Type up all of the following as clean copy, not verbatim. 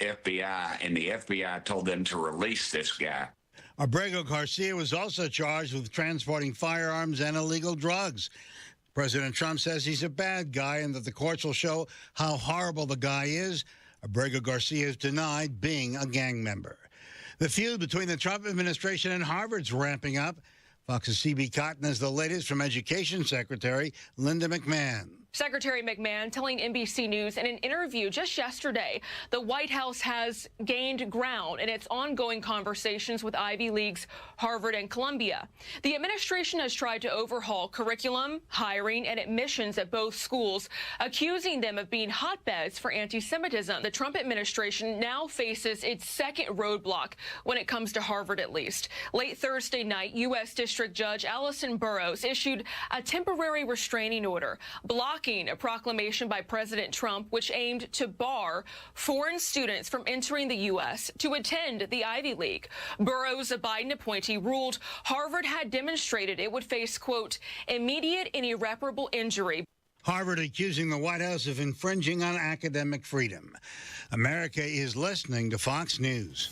FBI, and the FBI told them to release this guy. Abrego Garcia was also charged with transporting firearms and illegal drugs. President Trump says he's a bad guy and that the courts will show how horrible the guy is. Abrego Garcia has denied being a gang member. The feud between the Trump administration and Harvard's ramping up. Fox's C.B. Cotton has the latest from Education Secretary Linda McMahon. Secretary McMahon telling NBC News in an interview just yesterday, the White House has gained ground in its ongoing conversations with Ivy Leagues, Harvard and Columbia. The administration has tried to overhaul curriculum, hiring, and admissions at both schools, accusing them of being hotbeds for anti-Semitism. The Trump administration now faces its second roadblock when it comes to Harvard, at least. Late Thursday night, U.S. District Judge Allison Burroughs issued a temporary restraining order blocking a proclamation by President Trump which aimed to bar foreign students from entering the U.S. to attend the Ivy League. Burroughs, a Biden appointee, ruled Harvard had demonstrated it would face, quote, immediate and irreparable injury. Harvard accusing the White House of infringing on academic freedom. America is listening to Fox News.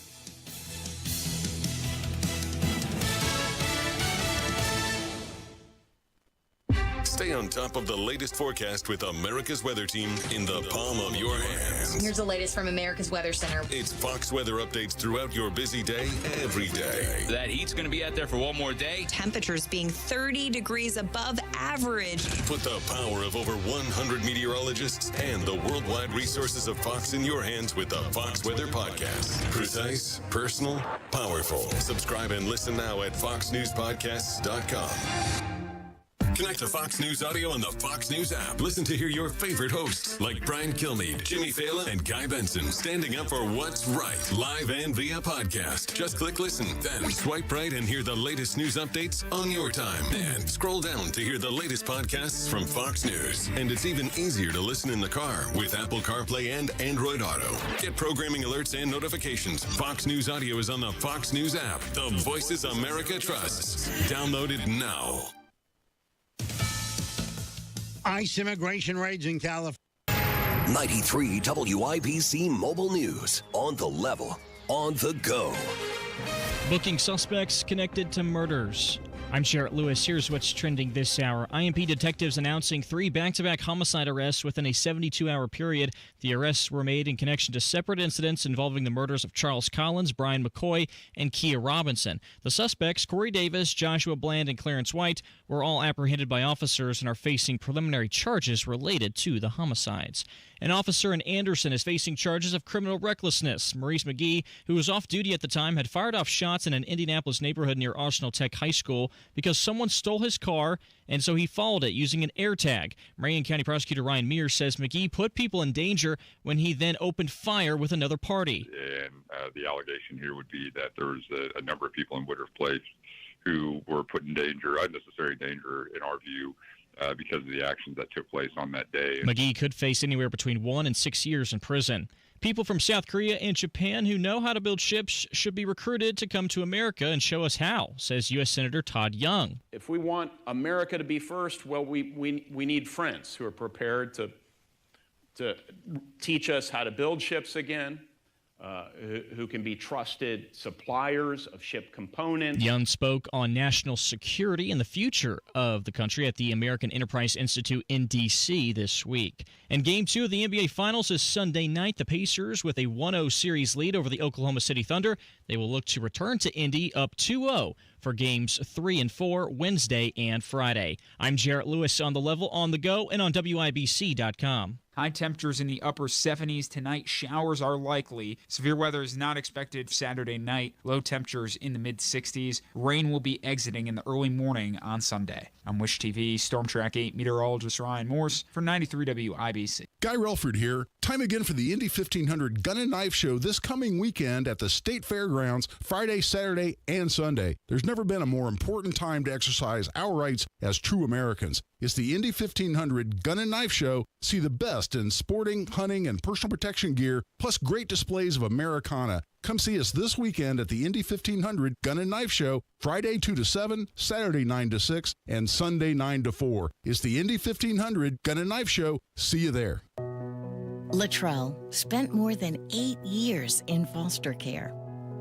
Stay on top of the latest forecast with America's Weather Team in the palm of your hands. Here's the latest from America's Weather Center. It's Fox weather updates throughout your busy day, every day. That heat's going to be out there for one more day. Temperatures being 30 degrees above average. Put the power of over 100 meteorologists and the worldwide resources of Fox in your hands with the Fox Weather Podcast. Precise, personal, powerful. Subscribe and listen now at foxnewspodcasts.com. Connect to Fox News Audio on the Fox News app. Listen to hear your favorite hosts like Brian Kilmeade, Jimmy Fallon, and Guy Benson standing up for what's right, live and via podcast. Just click listen, then swipe right and hear the latest news updates on your time. And scroll down to hear the latest podcasts from Fox News. And it's even easier to listen in the car with Apple CarPlay and Android Auto. Get programming alerts and notifications. Fox News Audio is on the Fox News app. The voices America trusts. Download it now. ICE immigration raids in California. 93 WIBC Mobile News. On the level, on the go. Booking suspects connected to murders. I'm Jarrett Lewis. Here's what's trending this hour. IMP detectives announcing 3 back-to-back homicide arrests within a 72-hour period. The arrests were made in connection to separate incidents involving the murders of Charles Collins, Brian McCoy, and Kia Robinson. The suspects, Corey Davis, Joshua Bland, and Clarence White, were all apprehended by officers and are facing preliminary charges related to the homicides. An officer in Anderson is facing charges of criminal recklessness. Maurice McGee, who was off duty at the time, had fired off shots in an Indianapolis neighborhood near Arsenal Tech High School because someone stole his car, and so he followed it using an AirTag. Marion County Prosecutor Ryan Mears says McGee put people in danger when he then opened fire with another party. And the allegation here would be that there was a number of people in Woodruff Place who were put in danger, unnecessary danger in our view, because of the actions that took place on that day. McGee could face anywhere between 1 and 6 years in prison. People from South Korea and Japan who know how to build ships should be recruited to come to America and show us how, says U.S. Senator Todd Young. If we want America to be first, well, we need friends who are prepared to teach us how to build ships again, who can be trusted suppliers of ship components. Young spoke on national security and the future of the country at the American Enterprise Institute in D.C. this week. And Game 2 of the NBA Finals is Sunday night. The Pacers with a 1-0 series lead over the Oklahoma City Thunder. They will look to return to Indy up 2-0 for Games 3 and 4 Wednesday and Friday. I'm Jarrett Lewis on the level, on the go, and on WIBC.com. High temperatures in the upper 70s tonight. Showers are likely. Severe weather is not expected Saturday night. Low temperatures in the mid-60s. Rain will be exiting in the early morning on Sunday. I'm Wish TV Storm Track 8 meteorologist Ryan Morse for 93 WIBC. Guy Relford here. Time again for the Indy 1500 Gun and Knife Show this coming weekend at the State Fairgrounds, Friday, Saturday, and Sunday. There's never been a more important time to exercise our rights as true Americans. It's the Indy 1500 Gun and Knife Show. See the best in sporting, hunting, and personal protection gear, plus great displays of Americana. Come see us this weekend at the Indy 1500 Gun and Knife Show, Friday 2 to 7, Saturday 9 to 6, and Sunday 9 to 4. It's the Indy 1500 Gun and Knife Show. See you there. Latrell spent more than 8 years in foster care.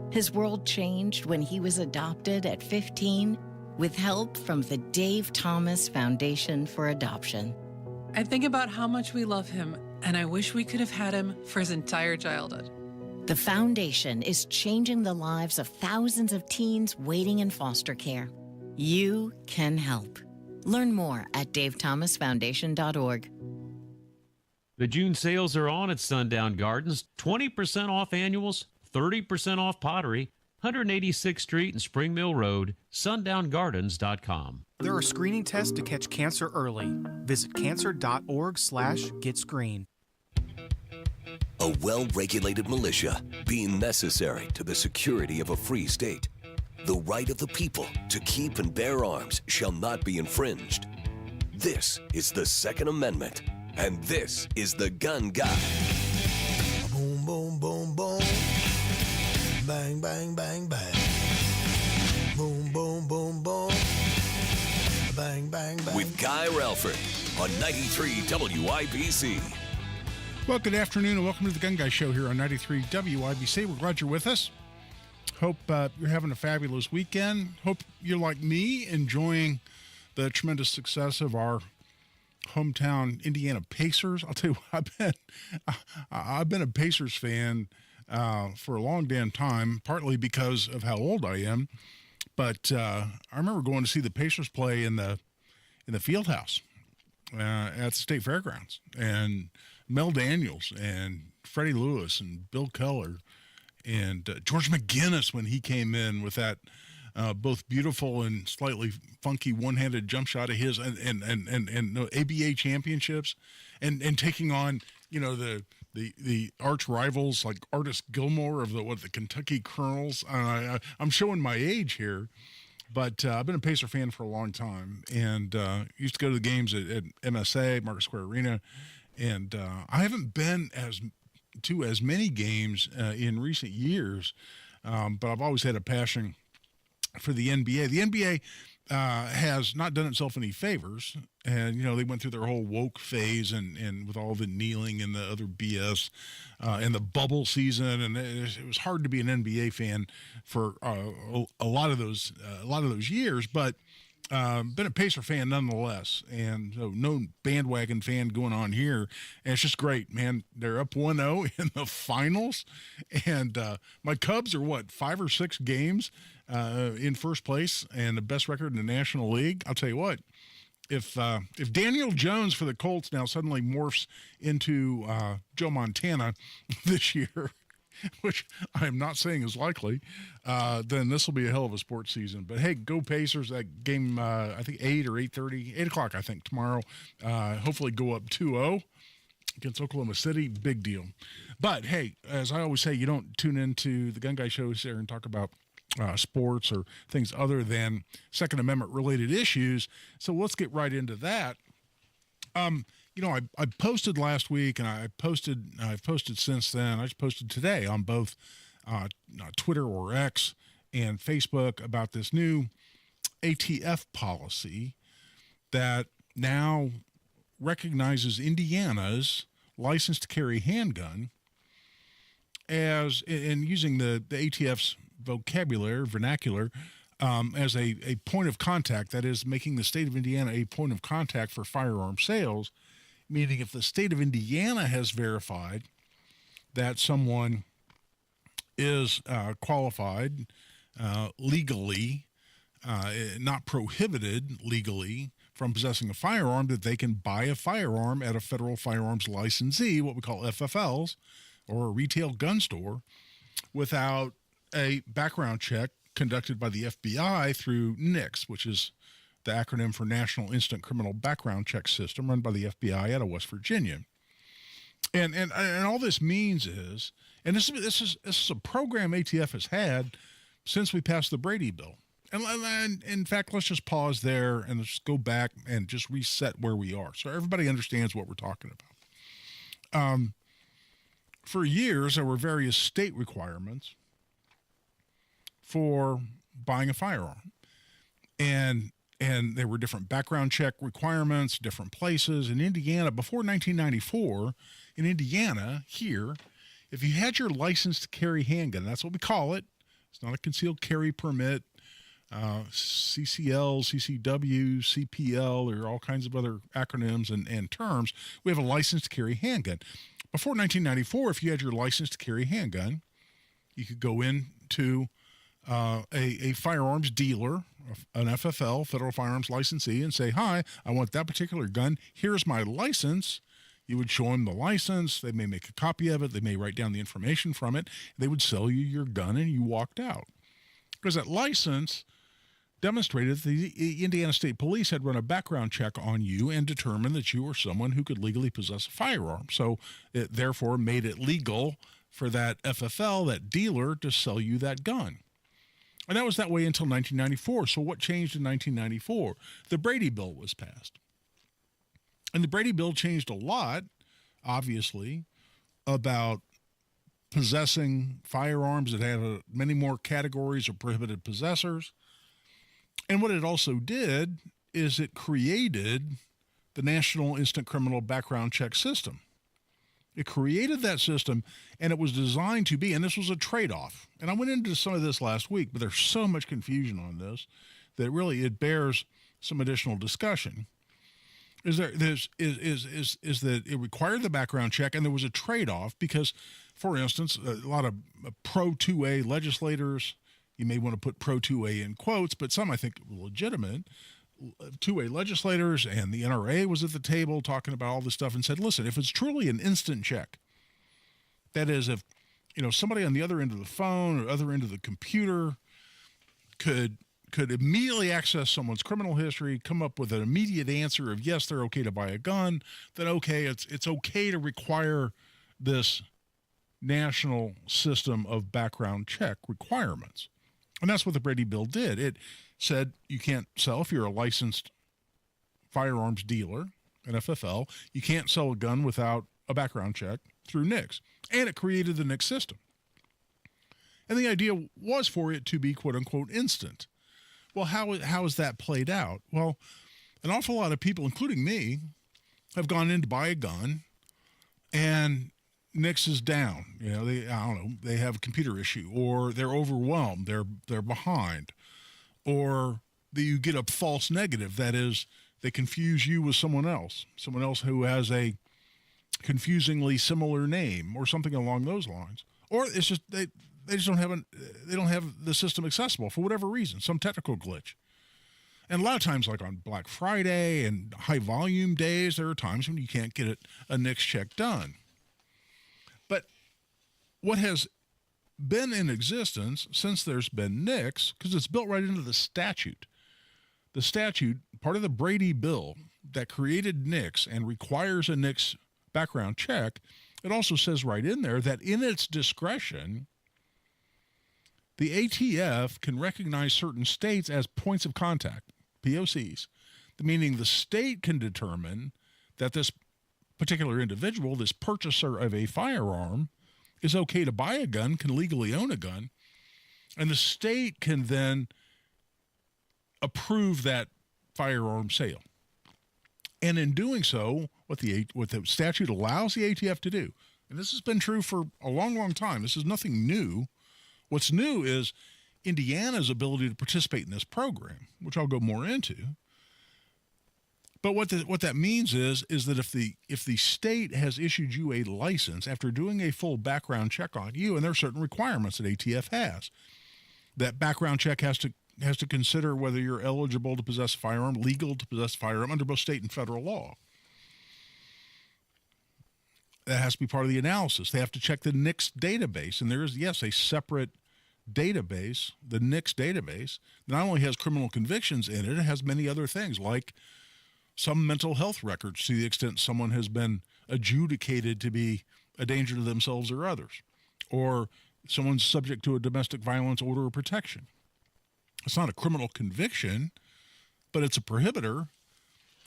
His world changed when he was adopted at 15 with help from the Dave Thomas Foundation for Adoption. I think about how much we love him, and I wish we could have had him for his entire childhood. The foundation is changing the lives of thousands of teens waiting in foster care. You can help. Learn more at davethomasfoundation.org. The June sales are on at Sundown Gardens. 20% off annuals, 30% off pottery, 186th Street and Spring Mill Road, sundown.gardens.com. There are screening tests to catch cancer early. Visit cancer.org/getscreened. A well-regulated militia being necessary to the security of a free state. The right of the people to keep and bear arms shall not be infringed. This is the Second Amendment, and this is the Gun Guy. Boom, boom, boom, boom. Bang, bang, bang, bang. Boom, boom, boom, boom. Bang, bang, bang. With Guy Relford on 93 WIBC. Well, good afternoon and welcome to the Gun Guy Show here on 93 WIBC. We're glad you're with us. Hope you're having a fabulous weekend. Hope you're like me, enjoying the tremendous success of our hometown Indiana Pacers. I'll tell you what, I've been a Pacers fan for a long damn time, partly because of how old I am. But I remember going to see the Pacers play in the field house at the State Fairgrounds, and Mel Daniels and Freddie Lewis and Bill Keller and George McGinnis when he came in with that both beautiful and slightly funky one-handed jump shot of his, and ABA championships, and taking on the arch rivals like Artis Gilmore of the Kentucky Colonels. I'm showing my age here, but I've been a Pacer fan for a long time, and used to go to the games at MSA, Market Square Arena, and I haven't been to as many games in recent years, but I've always had a passion for the NBA. The NBA has not done itself any favors, and they went through their whole woke phase and with all the kneeling and the other BS and the bubble season, and it was hard to be an NBA fan for a lot of those years, but been a Pacer fan nonetheless, and so no bandwagon fan going on here. And it's just great, man. They're up 1-0 in the finals, and my Cubs are 5 or 6 games in first place and the best record in the National League. I'll tell you what, if Daniel Jones for the Colts now suddenly morphs into Joe Montana this year, which I am not saying is likely, then this will be a hell of a sports season. But hey, go Pacers. That game, I think 8 or 8:30, 8 o'clock, I think, tomorrow. Hopefully go up 2-0 against Oklahoma City. Big deal. But hey, as I always say, you don't tune into the Gun Guy shows there and talk about sports or things other than Second Amendment related issues. So let's get right into that. I posted last week, and I've posted since then. I just posted today on both Twitter or X and Facebook about this new ATF policy that now recognizes Indiana's license to carry handgun as, in using the ATF's vernacular, as a point of contact, that is, making the state of Indiana a point of contact for firearm sales, meaning if the state of Indiana has verified that someone is qualified legally, not prohibited legally from possessing a firearm, that they can buy a firearm at a federal firearms licensee, what we call FFLs, or a retail gun store, without a background check conducted by the FBI through NICS, which is the acronym for National Instant Criminal Background Check System, run by the FBI out of West Virginia. And all this means is, and this is a program ATF has had since we passed the Brady bill. And in fact, let's just pause there and let's go back and just reset where we are, so everybody understands what we're talking about. For years, there were various state requirements for buying a firearm, and there were different background check requirements, different places. In Indiana, before 1994, in Indiana, here, if you had your license to carry handgun, that's what we call it. It's not a concealed carry permit. CCL, CCW, CPL, there are all kinds of other acronyms and terms. We have a license to carry handgun. Before 1994, if you had your license to carry handgun, you could go into a firearms dealer, an FFL, Federal Firearms Licensee, and say, hi, I want that particular gun. Here's my license. You would show them the license. They may make a copy of it. They may write down the information from it. They would sell you your gun, and you walked out. Because that license demonstrated that the Indiana State Police had run a background check on you and determined that you were someone who could legally possess a firearm. So it therefore made it legal for that FFL, that dealer, to sell you that gun. And that was that way until 1994. So what changed in 1994? The Brady Bill was passed. And the Brady Bill changed a lot, obviously, about possessing firearms that had many more categories of prohibited possessors. And what it also did is it created the National Instant Criminal Background Check System. It created that system, and it was designed to be, and this was a trade-off. And I went into some of this last week, but there's so much confusion on this that really it bears some additional discussion. Is that it required the background check, and there was a trade-off because, for instance, a lot of pro-2A legislators, you may want to put pro-2A in quotes, but some I think legitimate, 2A legislators and the NRA was at the table talking about all this stuff and said, listen, if it's truly an instant check, that is, if somebody on the other end of the phone or other end of the computer could immediately access someone's criminal history, come up with an immediate answer of yes, they're okay to buy a gun, then okay, it's okay to require this national system of background check requirements. And that's what the Brady Bill did. It said you can't sell, if you're a licensed firearms dealer, an FFL, you can't sell a gun without a background check through NICS. And it created the NICS system. And the idea was for it to be, quote unquote, instant. Well, how has that played out? Well, an awful lot of people, including me, have gone in to buy a gun, and NICS is down. They have a computer issue, or they're overwhelmed, they're behind, or you get a false negative. That is, they confuse you with someone else who has a confusingly similar name or something along those lines. Or it's just they just don't have the system accessible for whatever reason, some technical glitch. And a lot of times, like on Black Friday and high volume days, there are times when you can't get a NICS check done. But what has been in existence since there's been NICS, because it's built right into the statute, part of the Brady Bill that created NICS and requires a NICS background check, it also says right in there that in its discretion, the ATF can recognize certain states as points of contact, POCs, meaning the state can determine that this particular individual, this purchaser of a firearm, is okay to buy a gun, can legally own a gun, and the state can then approve that firearm sale. And in doing so, what the statute allows the ATF to do, and this has been true for a long, long time, this is nothing new. What's new is Indiana's ability to participate in this program, which I'll go more into. But what that means is that if the state has issued you a license after doing a full background check on you, and there are certain requirements that ATF has, that background check has to consider whether you're eligible to possess a firearm, legal to possess a firearm under both state and federal law. That has to be part of the analysis. They have to check the NICS database, and there is, yes, a separate database, the NICS database, not only has criminal convictions in it, it has many other things like some mental health records to the extent someone has been adjudicated to be a danger to themselves or others, or someone's subject to a domestic violence order of protection. It's not a criminal conviction, but it's a prohibitor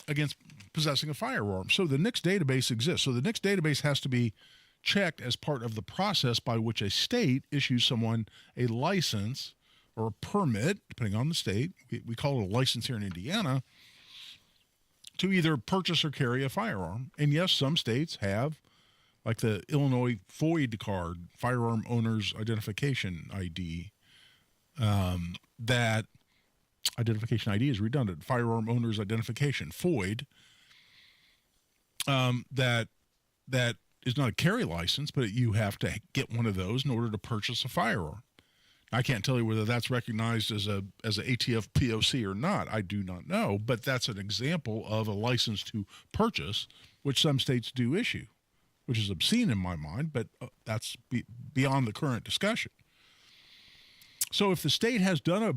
against possessing a firearm. So the NICS database exists. So the NICS database has to be checked as part of the process by which a state issues someone a license or a permit, depending on the state. We call it a license here in Indiana, to either purchase or carry a firearm. And yes, some states have like the Illinois FOID card, Firearm Owners Identification ID, that identification ID is redundant, Firearm Owners Identification, FOID, that is not a carry license, but you have to get one of those in order to purchase a firearm. I can't tell you whether that's recognized as a ATF POC or not. I do not know, but that's an example of a license to purchase, which some states do issue, which is obscene in my mind, but that's beyond the current discussion. So if the state has done a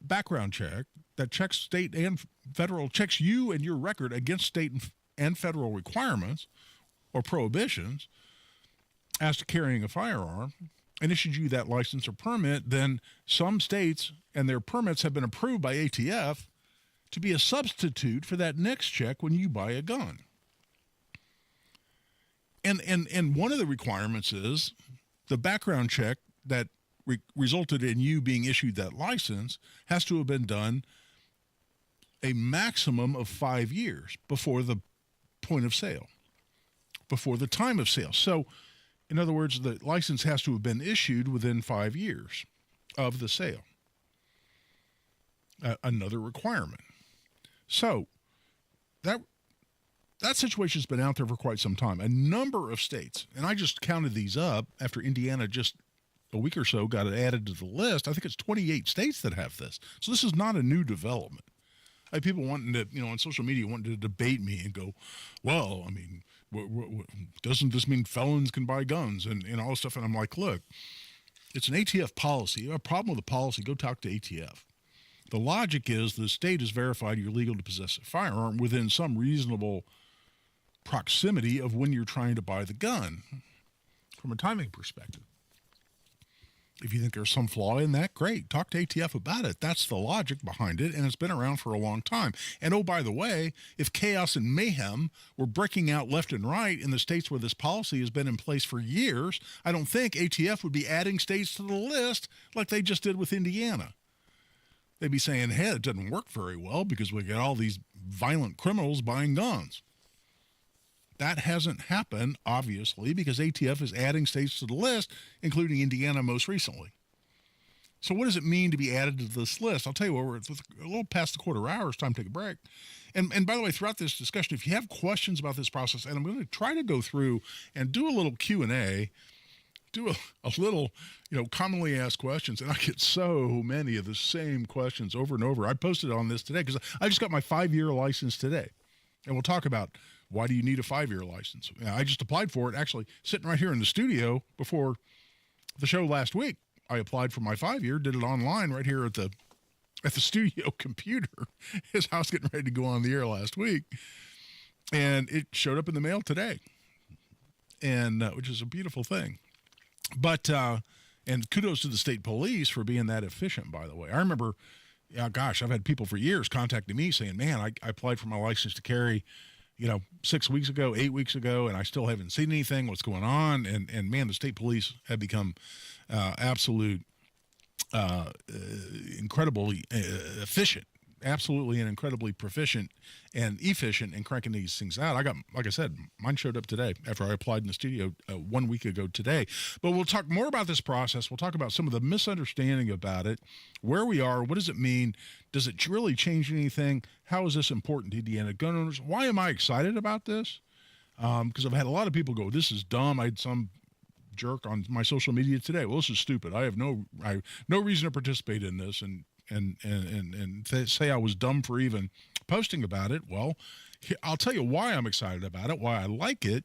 background check that checks state and federal, checks you and your record against state and federal requirements or prohibitions as to carrying a firearm, and issued you that license or permit, then some states and their permits have been approved by ATF to be a substitute for that next check when you buy a gun. And one of the requirements is the background check that resulted in you being issued that license has to have been done a maximum of 5 years before the point of sale, before the time of sale. So, in other words, the license has to have been issued within 5 years of the sale. Another requirement. So, that situation's been out there for quite some time. A number of states, and I just counted these up after Indiana just a week or so got it added to the list. I think it's 28 states that have this. So this is not a new development. I have people wanting to, on social media wanting to debate me and go, well, I mean, doesn't this mean felons can buy guns and all this stuff? And I'm like, look, it's an ATF policy. You have a problem with the policy, go talk to ATF. The logic is the state has verified you're legal to possess a firearm within some reasonable proximity of when you're trying to buy the gun from a timing perspective. If you think there's some flaw in that, great. Talk to ATF about it. That's the logic behind it, and it's been around for a long time. And oh, by the way, if chaos and mayhem were breaking out left and right in the states where this policy has been in place for years, I don't think ATF would be adding states to the list like they just did with Indiana. They'd be saying, hey, it doesn't work very well because we got all these violent criminals buying guns. That hasn't happened, obviously, because ATF is adding states to the list, including Indiana most recently. So what does it mean to be added to this list? I'll tell you what, we're a little past the quarter hour. It's time to take a break. And by the way, throughout this discussion, if you have questions about this process, and I'm going to try to go through and do a little Q&A, do a little, commonly asked questions, and I get so many of the same questions over and over. I posted on this today because I just got my 5-year license today, and we'll talk about why do you need a 5-year license? I just applied for it, actually, sitting right here in the studio before the show last week. I applied for my 5-year, did it online right here at the studio computer as I was getting ready to go on the air last week. And it showed up in the mail today, and which is a beautiful thing. But, and kudos to the state police for being that efficient, by the way. I remember, I've had people for years contacting me saying, man, I applied for my license to carry 6 weeks ago, 8 weeks ago, and I still haven't seen anything. What's going on? And man, the state police have become incredibly efficient, absolutely and incredibly proficient and efficient in cranking these things out. I got, like I said, mine showed up today after I applied in the studio 1 week ago today. But we'll talk more about this process. We'll talk about some of the misunderstanding about it, where we are, what does it mean? Does it really change anything? How is this important to Indiana gun owners? Why am I excited about this? Because I've had a lot of people go, this is dumb. I had some jerk on my social media today. Well, this is stupid. I have no reason to participate in this and say I was dumb for even posting about it. Well, I'll tell you why I'm excited about it, why I like it,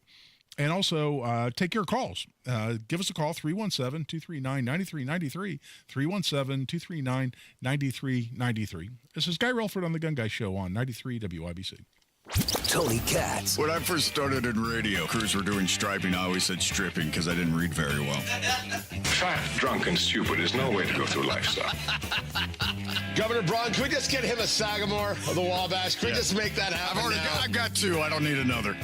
and also take your calls. Give us a call, 317-239-9393, 317-239-9393. This is Guy Relford on The Gun Guy Show on 93 WIBC. Tony Katz. When I first started in radio, crews were doing striping. I always said stripping because I didn't read very well. Fat, drunk, and stupid is no way to go through life, sir. Governor Braun, can we just get him a Sagamore of the Wabash? Can we just make that happen? I've got two. I don't need another.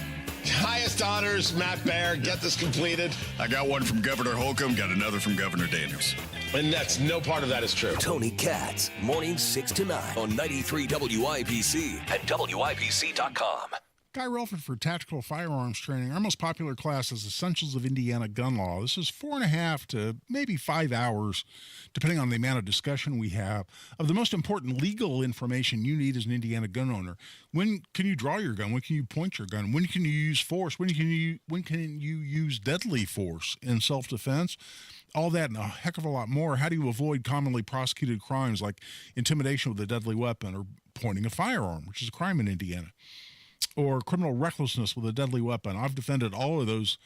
Highest honors, Matt Baer. Get this completed. I got one from Governor Holcomb, got another from Governor Daniels. And that's no part of that is true. Tony Katz, mornings 6 to 9 on 93 WIBC and WIBC.com. Guy Relford for Tactical Firearms Training. Our most popular class is Essentials of Indiana Gun Law. This is 4.5 to maybe 5 hours, depending on the amount of discussion we have, of the most important legal information you need as an Indiana gun owner. When can you draw your gun? When can you point your gun? When can you use force? When can you use deadly force in self-defense? All that and a heck of a lot more. How do you avoid commonly prosecuted crimes like intimidation with a deadly weapon or pointing a firearm, which is a crime in Indiana, or criminal recklessness with a deadly weapon? I've defended all of those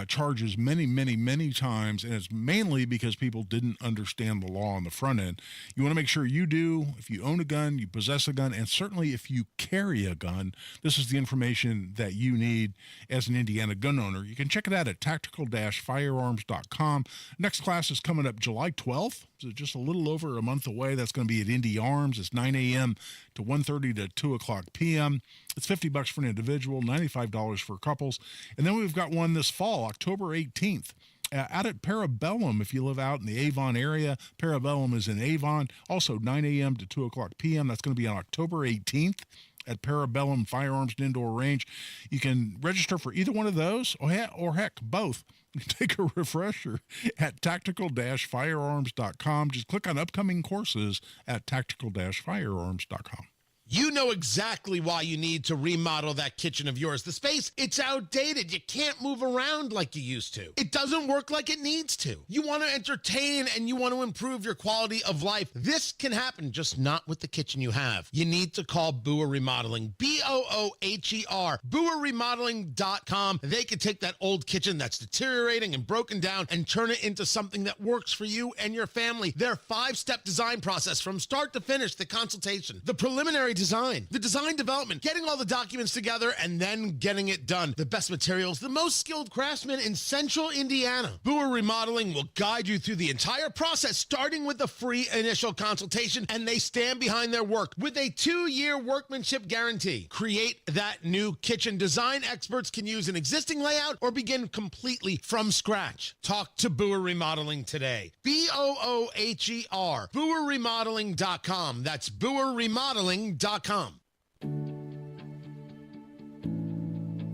charges many, many, many times, and it's mainly because people didn't understand the law on the front end. You want to make sure you do. If you own a gun, you possess a gun, and certainly if you carry a gun, this is the information that you need as an Indiana gun owner. You can check it out at tactical-firearms.com. Next class is coming up July 12th, so just a little over a month away. That's going to be at Indy Arms. It's 9 a.m. to 1:30 to 2 o'clock p.m. It's $50 for an individual, $95 for couples. And then we've got one this fall, October 18th. Out at Parabellum, if you live out in the Avon area. Parabellum is in Avon. Also 9 a.m. to 2 o'clock p.m. That's going to be on October 18th at Parabellum Firearms and Indoor Range. You can register for either one of those, or heck, both. Take a refresher at tactical-firearms.com. Just click on upcoming courses at tactical-firearms.com. You know exactly why you need to remodel that kitchen of yours. The space, it's outdated. You can't move around like you used to. It doesn't work like it needs to. You want to entertain and you want to improve your quality of life. This can happen, just not with the kitchen you have. You need to call Booher Remodeling, B-O-O-H-E-R, BooherRemodeling.com. They can take that old kitchen that's deteriorating and broken down and turn it into something that works for you and your family. Their 5-step design process from start to finish, the consultation, the preliminary design, the design development, getting all the documents together, and then getting it done. The best materials, the most skilled craftsmen in Central Indiana. Booher Remodeling will guide you through the entire process, starting with the free initial consultation, and they stand behind their work with a 2-year workmanship guarantee. Create that new kitchen. Design experts can use an existing layout or begin completely from scratch. Talk to Booher Remodeling today. B-O-O-H-E-R. BooherRemodeling.com. That's BooherRemodeling.com.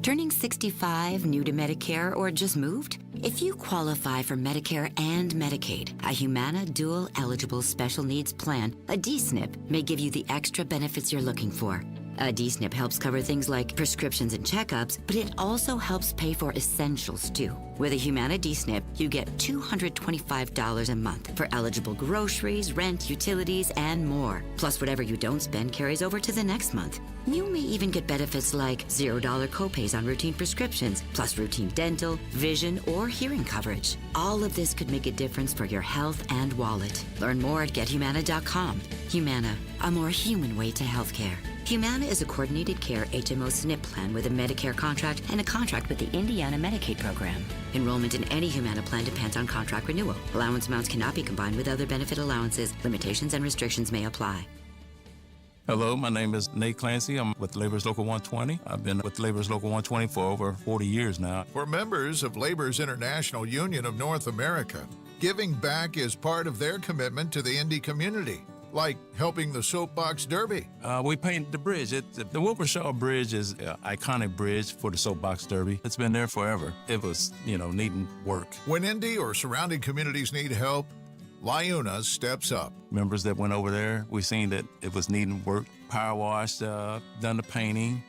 Turning 65, new to Medicare, or just moved? If you qualify for Medicare and Medicaid, a Humana Dual Eligible Special Needs Plan, a DSNP, may give you the extra benefits you're looking for. A DSNP helps cover things like prescriptions and checkups, but it also helps pay for essentials, too. With a Humana DSNP, you get $225 a month for eligible groceries, rent, utilities, and more. Plus, whatever you don't spend carries over to the next month. You may even get benefits like $0 copays on routine prescriptions, plus routine dental, vision, or hearing coverage. All of this could make a difference for your health and wallet. Learn more at GetHumana.com. Humana, a more human way to healthcare. Humana is a coordinated care HMO SNP plan with a Medicare contract and a contract with the Indiana Medicaid program. Enrollment in any Humana plan depends on contract renewal. Allowance amounts cannot be combined with other benefit allowances. Limitations and restrictions may apply. Hello, my name is Nate Clancy. I'm with Labor's Local 120. I've been with Labor's Local 120 for over 40 years now. For members of Labor's International Union of North America, giving back is part of their commitment to the Indy community. Like helping the Soapbox Derby. We painted the bridge. The Wilbur Bridge is an iconic bridge for the Soapbox Derby. It's been there forever. It was, needing work. When Indy or surrounding communities need help, LIUNA steps up. Members that went over there, we seen that it was needing work. Power washed, done the painting,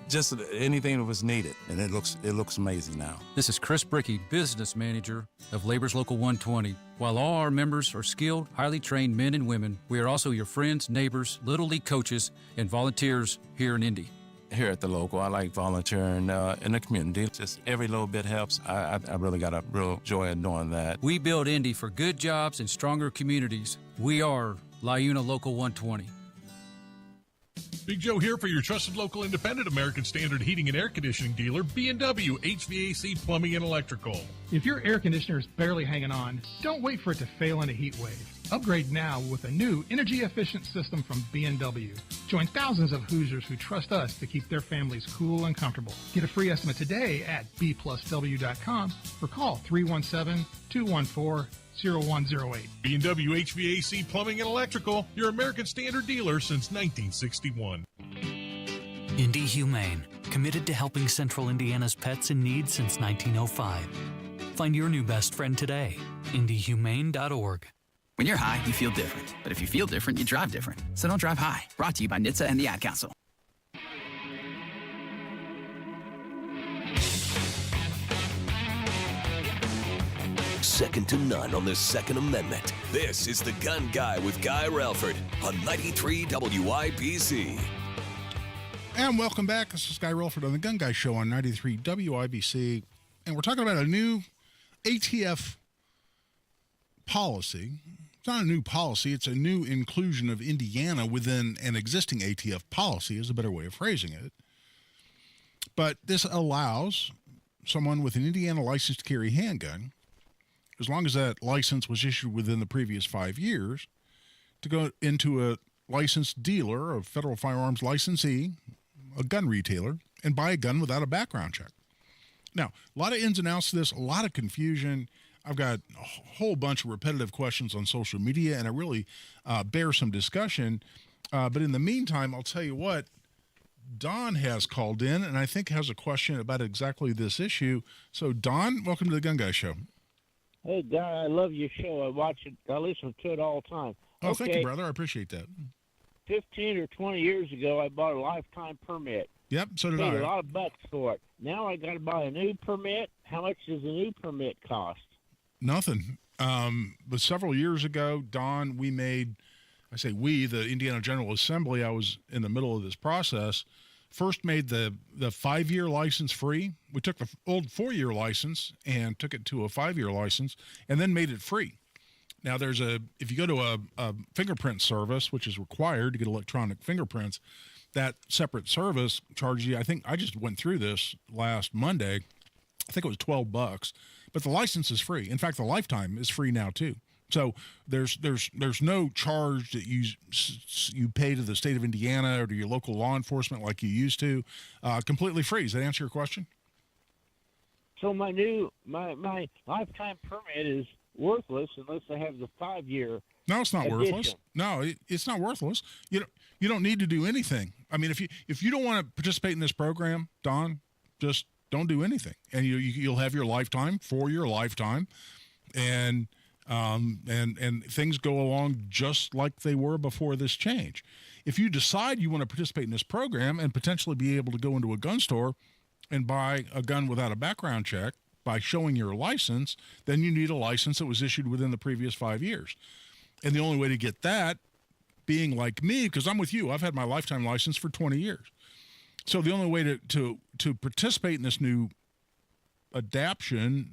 just anything that was needed, and it looks amazing now. This is Chris Brickey, business manager of Labor's Local 120. While all our members are skilled, highly trained men and women, we are also your friends, neighbors, Little League coaches, and volunteers here in Indy. Here at the local, I like volunteering in the community. Just every little bit helps. I really got a real joy in doing that. We build Indy for good jobs and stronger communities. We are LIUNA Local 120. Big Joe here for your trusted local independent American Standard heating and air conditioning dealer, B&W HVAC Plumbing and Electrical. If your air conditioner is barely hanging on, don't wait for it to fail in a heat wave. Upgrade now with a new energy-efficient system from B&W. Join thousands of Hoosiers who trust us to keep their families cool and comfortable. Get a free estimate today at bplusw.com or call 317-214-0108. B&W HVAC Plumbing and Electrical, your American Standard dealer since 1961. Indy Humane, committed to helping Central Indiana's pets in need since 1905. Find your new best friend today. IndyHumane.org. When you're high, you feel different. But if you feel different, you drive different. So don't drive high. Brought to you by NHTSA and the Ad Council. Second to none on the Second Amendment. This is The Gun Guy with Guy Relford on 93 WIBC. And welcome back. This is Guy Relford on The Gun Guy Show on 93 WIBC. And we're talking about a new ATF policy. It's not a new policy. It's a new inclusion of Indiana within an existing ATF policy is a better way of phrasing it. But this allows someone with an Indiana license to carry a handgun, as long as that license was issued within the previous 5 years, to go into a licensed dealer, a federal firearms licensee, a gun retailer, and buy a gun without a background check. Now, a lot of ins and outs to this, a lot of confusion. I've got a whole bunch of repetitive questions on social media, and I really bear some discussion. But in the meantime, I'll tell you what, Don has called in, and I think has a question about exactly this issue. So, Don, welcome to the Gun Guy Show. Hey, Guy, I love your show. I watch it. I listen to it all the time. Oh, thank you, brother. I appreciate that. 15 or 20 years ago, I bought a lifetime permit. Yep, so did Paid I. a lot of bucks for it. Now I got to buy a new permit. How much does a new permit cost? Nothing. But several years ago, Don, we made, I say we, the Indiana General Assembly, I was in the middle of this process, first made the 5-year license free. We took the old 4-year license and took it to a 5-year license, and then made it free. Now, if you go to a fingerprint service, which is required to get electronic fingerprints, that separate service charges you, I think I just went through this last Monday, I think it was $12, but the license is free. In fact, the lifetime is free now too. So there's no charge that you pay to the state of Indiana or to your local law enforcement like you used to. Completely free. Does that answer your question? So my lifetime permit is worthless unless I have the 5-year. No, it's not edition. worthless. No, it's not worthless. You don't need to do anything. I mean, if you don't want to participate in this program, Don, just don't do anything, and you'll have your lifetime for your lifetime, and things go along just like they were before this change. If you decide you want to participate in this program and potentially be able to go into a gun store and buy a gun without a background check by showing your license, then you need a license that was issued within the previous 5 years. And the only way to get that, being like me, because I'm with you, I've had my lifetime license for 20 years. So the only way to participate in this new adaptation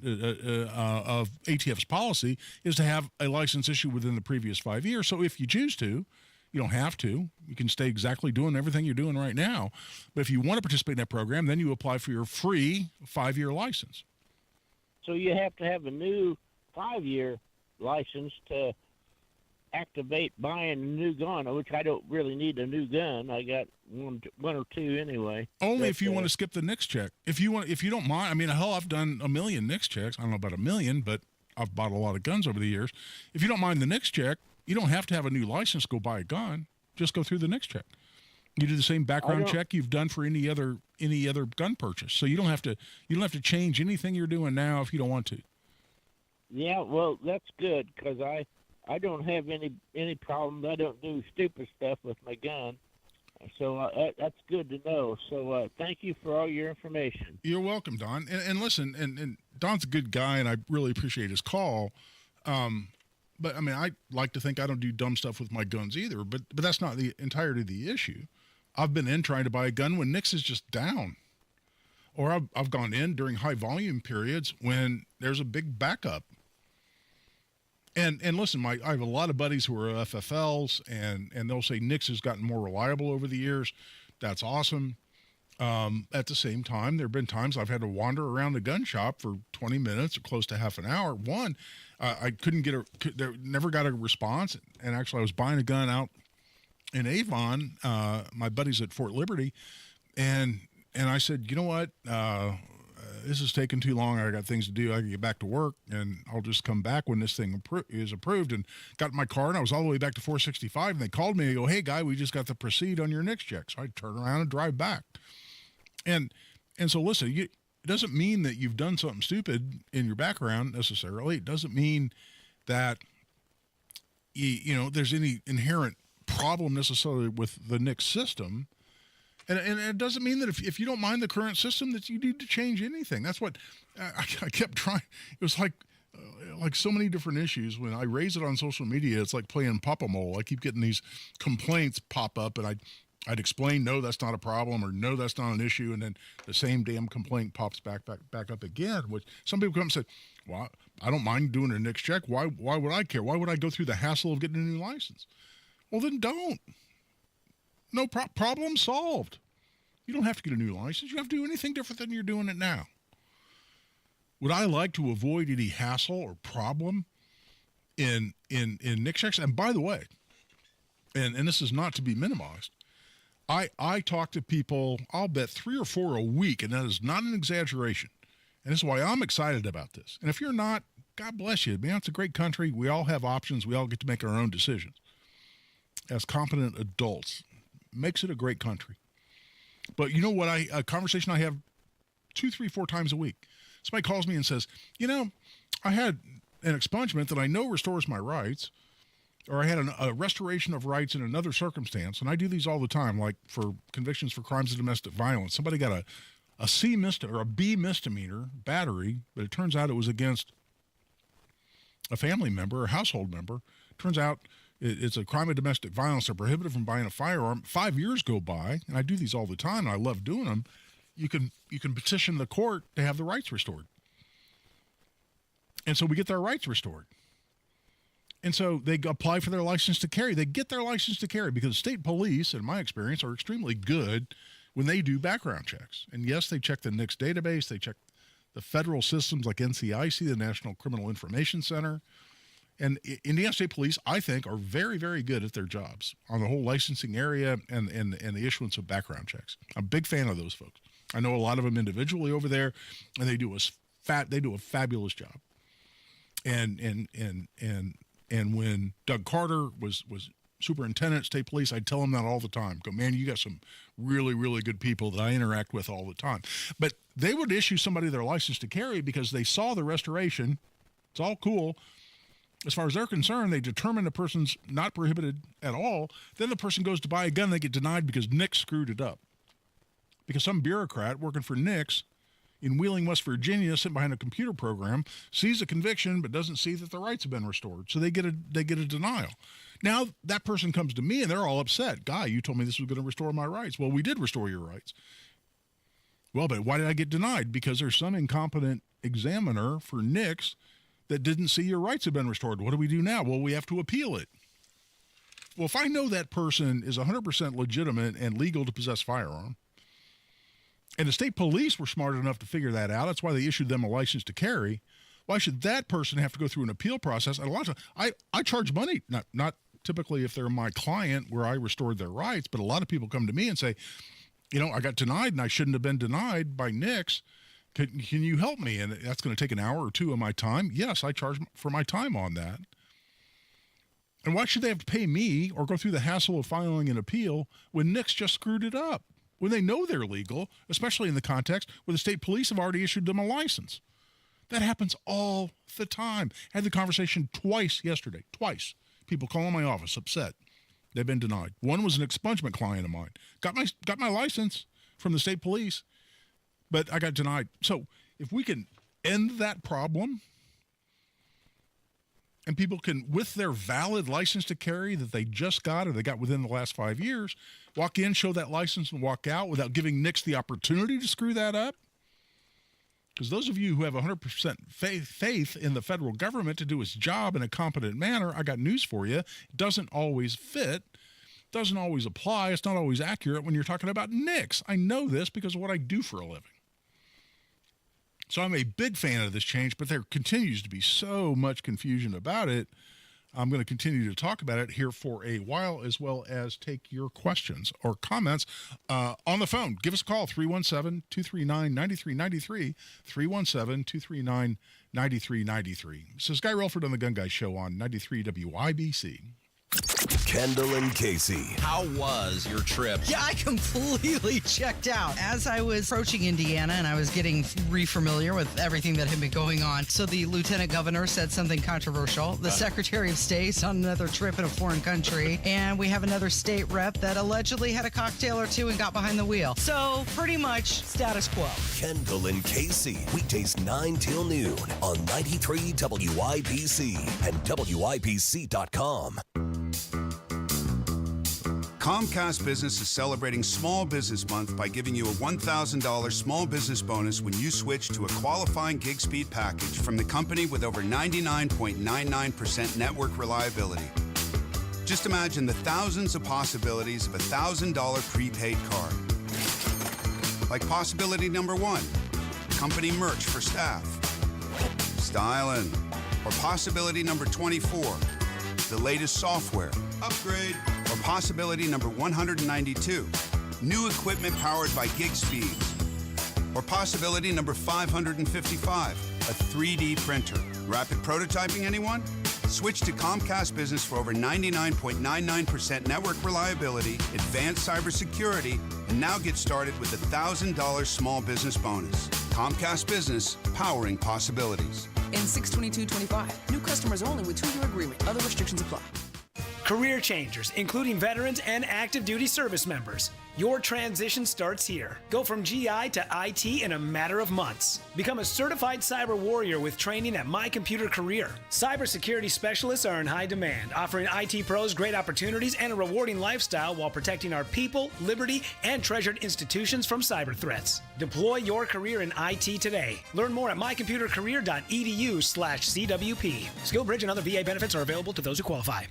of ATF's policy is to have a license issued within the previous 5 years. So if you choose to, you don't have to. You can stay exactly doing everything you're doing right now. But if you want to participate in that program, then you apply for your free 5-year license. So you have to have a new 5-year license to activate buying a new gun, which I don't really need a new gun. I got one or two anyway. Only if you want to skip the NICS check. If you don't mind, I mean, hell, I've done a million NICS checks. I don't know about a million, but I've bought a lot of guns over the years. If you don't mind the NICS check, you don't have to have a new license to go buy a gun. Just go through the NICS check. You do the same background check you've done for any other gun purchase. So you don't have to change anything you're doing now if you don't want to. Yeah, well, that's good because I don't have any problems. I don't do stupid stuff with my gun. So that's good to know. So thank you for all your information. You're welcome, Don. And listen, and Don's a good guy, and I really appreciate his call. But, I mean, I like to think I don't do dumb stuff with my guns either, but that's not the entirety of the issue. I've been in trying to buy a gun when NICS is just down. Or I've gone in during high volume periods when there's a big backup. And listen, I have a lot of buddies who are FFLs, and they'll say NICS has gotten more reliable over the years. That's awesome. At the same time, there have been times I've had to wander around the gun shop for 20 minutes or close to half an hour. One, I couldn't never got a response. And actually, I was buying a gun out in Avon, my buddies at Fort Liberty, and I said, you know what? This is taking too long. I got things to do. I can get back to work, and I'll just come back when this thing is approved. And got in my car, and I was all the way back to 465, and they called me. They go, hey, Guy, we just got the proceed on your NICS check. So I turn around and drive back. And so listen, it doesn't mean that you've done something stupid in your background necessarily. It doesn't mean that there's any inherent problem necessarily with the NICS system. And it doesn't mean that if you don't mind the current system that you need to change anything. That's what I kept trying. It was like so many different issues. When I raise it on social media, it's like playing Pop-A-Mole. I keep getting these complaints pop up, and I'd explain, no, that's not a problem, or no, that's not an issue, and then the same damn complaint pops back up again. Which some people come and say, well, I don't mind doing a NICS check. Why would I care? Why would I go through the hassle of getting a new license? Well, then don't. No problem solved. You don't have to get a new license. You don't have to do anything different than you're doing it now. Would I like to avoid any hassle or problem in NICS checks? And by the way, and this is not to be minimized, I talk to people, I'll bet 3 or 4 a week, and that is not an exaggeration. And this is why I'm excited about this. And if you're not, God bless you. Man, it's a great country. We all have options. We all get to make our own decisions as competent adults. Makes it a great country. But you know what? A conversation I have 2, 3, 4 times a week. Somebody calls me and says, I had an expungement that I know restores my rights, or I had a restoration of rights in another circumstance, and I do these all the time, like for convictions for crimes of domestic violence. Somebody got a C misdemeanor or a B misdemeanor, battery, but it turns out it was against a family member or household member. Turns out it's a crime of domestic violence. They're prohibited from buying a firearm. 5 years go by, and I do these all the time, and I love doing them. You can petition the court to have the rights restored. And so we get their rights restored. And so they apply for their license to carry. They get their license to carry because state police, in my experience, are extremely good when they do background checks. And yes, they check the NICS database. They check the federal systems like NCIC, the National Criminal Information Center. And Indiana State Police, I think, are very, very good at their jobs on the whole licensing area and the issuance of background checks. I'm a big fan of those folks. I know a lot of them individually over there, and they do a fabulous job. And when Doug Carter was superintendent at State Police, I'd tell him that all the time. Go, man, you got some really, really good people that I interact with all the time. But they would issue somebody their license to carry because they saw the restoration. It's all cool. As far as they're concerned, they determine the person's not prohibited at all. Then the person goes to buy a gun, they get denied because NICS screwed it up. Because some bureaucrat working for NICS in Wheeling, West Virginia, sitting behind a computer program, sees a conviction but doesn't see that the rights have been restored. So they get a denial. Now that person comes to me and they're all upset. Guy, you told me this was going to restore my rights. Well, we did restore your rights. Well, but why did I get denied? Because there's some incompetent examiner for NICS that didn't see your rights have been restored. What do we do now? Well, we have to appeal it. Well, if I know that person is 100% legitimate and legal to possess firearm, and the state police were smart enough to figure that out, that's why they issued them a license to carry, why should that person have to go through an appeal process? And a lot of times, I charge money, not typically if they're my client where I restored their rights, but a lot of people come to me and say, I got denied and I shouldn't have been denied by NICS. Can you help me? And that's going to take an hour or 2 of my time. Yes, I charge for my time on that. And why should they have to pay me or go through the hassle of filing an appeal when NICS just screwed it up? When they know they're legal, especially in the context where the state police have already issued them a license. That happens all the time. I had the conversation twice yesterday. Twice. People calling my office upset. They've been denied. One was an expungement client of mine. Got my license from the state police, but I got denied. So if we can end that problem and people can, with their valid license to carry that they just got or they got within the last 5 years, walk in, show that license, and walk out without giving NICS the opportunity to screw that up. Because those of you who have 100% faith in the federal government to do its job in a competent manner, I got news for you. It doesn't always fit, doesn't always apply. It's not always accurate when you're talking about NICS. I know this because of what I do for a living. So I'm a big fan of this change, but there continues to be so much confusion about it. I'm going to continue to talk about it here for a while, as well as take your questions or comments on the phone. Give us a call, 317-239-9393, 317-239-9393. This is Guy Relford on the Gun Guy Show on 93 WIBC. Kendall and Casey. How was your trip? Yeah, I completely checked out as I was approaching Indiana and I was getting re-familiar with everything that had been going on. So the lieutenant governor said something controversial. The secretary of state's on another trip in a foreign country. And we have another state rep that allegedly had a cocktail or two and got behind the wheel. So pretty much status quo. Kendall and Casey, weekdays 9 till noon on 93 WIBC and WIBC.com. Comcast Business is celebrating Small Business Month by giving you a $1,000 small business bonus when you switch to a qualifying gig speed package from the company with over 99.99% network reliability. Just imagine the thousands of possibilities of a $1,000 prepaid card. Like possibility number 1, company merch for staff. Styling. Or possibility number 24, the latest software. Upgrade. Or possibility number 192, new equipment powered by gig speeds. Or possibility number 555, a 3D printer. Rapid prototyping, anyone? Switch to Comcast Business for over 99.99% network reliability, advanced cybersecurity, and now get started with a $1,000 small business bonus. Comcast Business, powering possibilities. In 62225, new customers only with 2-year agreement. Other restrictions apply. Career changers, including veterans and active duty service members. Your transition starts here. Go from GI to IT in a matter of months. Become a certified cyber warrior with training at My Computer Career. Cybersecurity specialists are in high demand, offering IT pros great opportunities and a rewarding lifestyle while protecting our people, liberty, and treasured institutions from cyber threats. Deploy your career in IT today. Learn more at mycomputercareer.edu/CWP. SkillBridge and other VA benefits are available to those who qualify.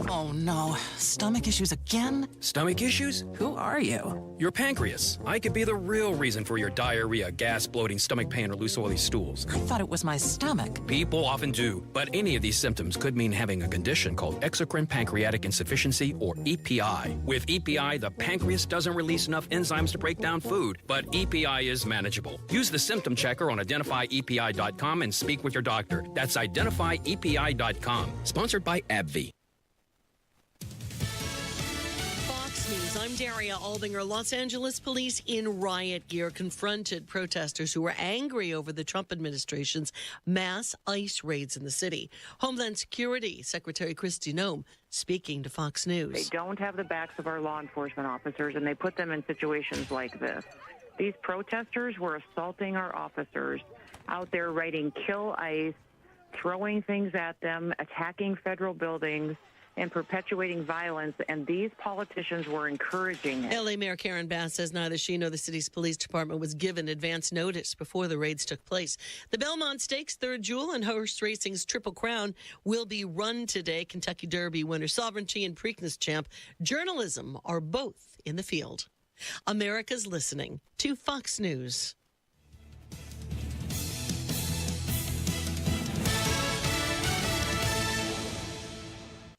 Oh no, stomach issues again? Stomach issues? Who are you? Your pancreas. I could be the real reason for your diarrhea, gas, bloating, stomach pain, or loose oily stools. I thought it was my stomach. People often do, but any of these symptoms could mean having a condition called exocrine pancreatic insufficiency, or EPI. With EPI, the pancreas doesn't release enough enzymes to break down food, but EPI is manageable. Use the symptom checker on identifyepi.com and speak with your doctor. That's identifyepi.com. Sponsored by AbbVie. News. I'm Daria Albinger. Los Angeles police in riot gear confronted protesters who were angry over the Trump administration's mass ICE raids in the city. Homeland Security Secretary Kristi Noem speaking to Fox News. They don't have the backs of our law enforcement officers, and they put them in situations like this. These protesters were assaulting our officers out there writing "Kill ICE," throwing things at them, attacking federal buildings, and perpetuating violence, and these politicians were encouraging it. L.A. Mayor Karen Bass says neither she nor the city's police department was given advance notice before the raids took place. The Belmont Stakes Third Jewel and horse racing's Triple Crown will be run today. Kentucky Derby winner, Sovereignty, and Preakness champ Journalism are both in the field. America's listening to Fox News.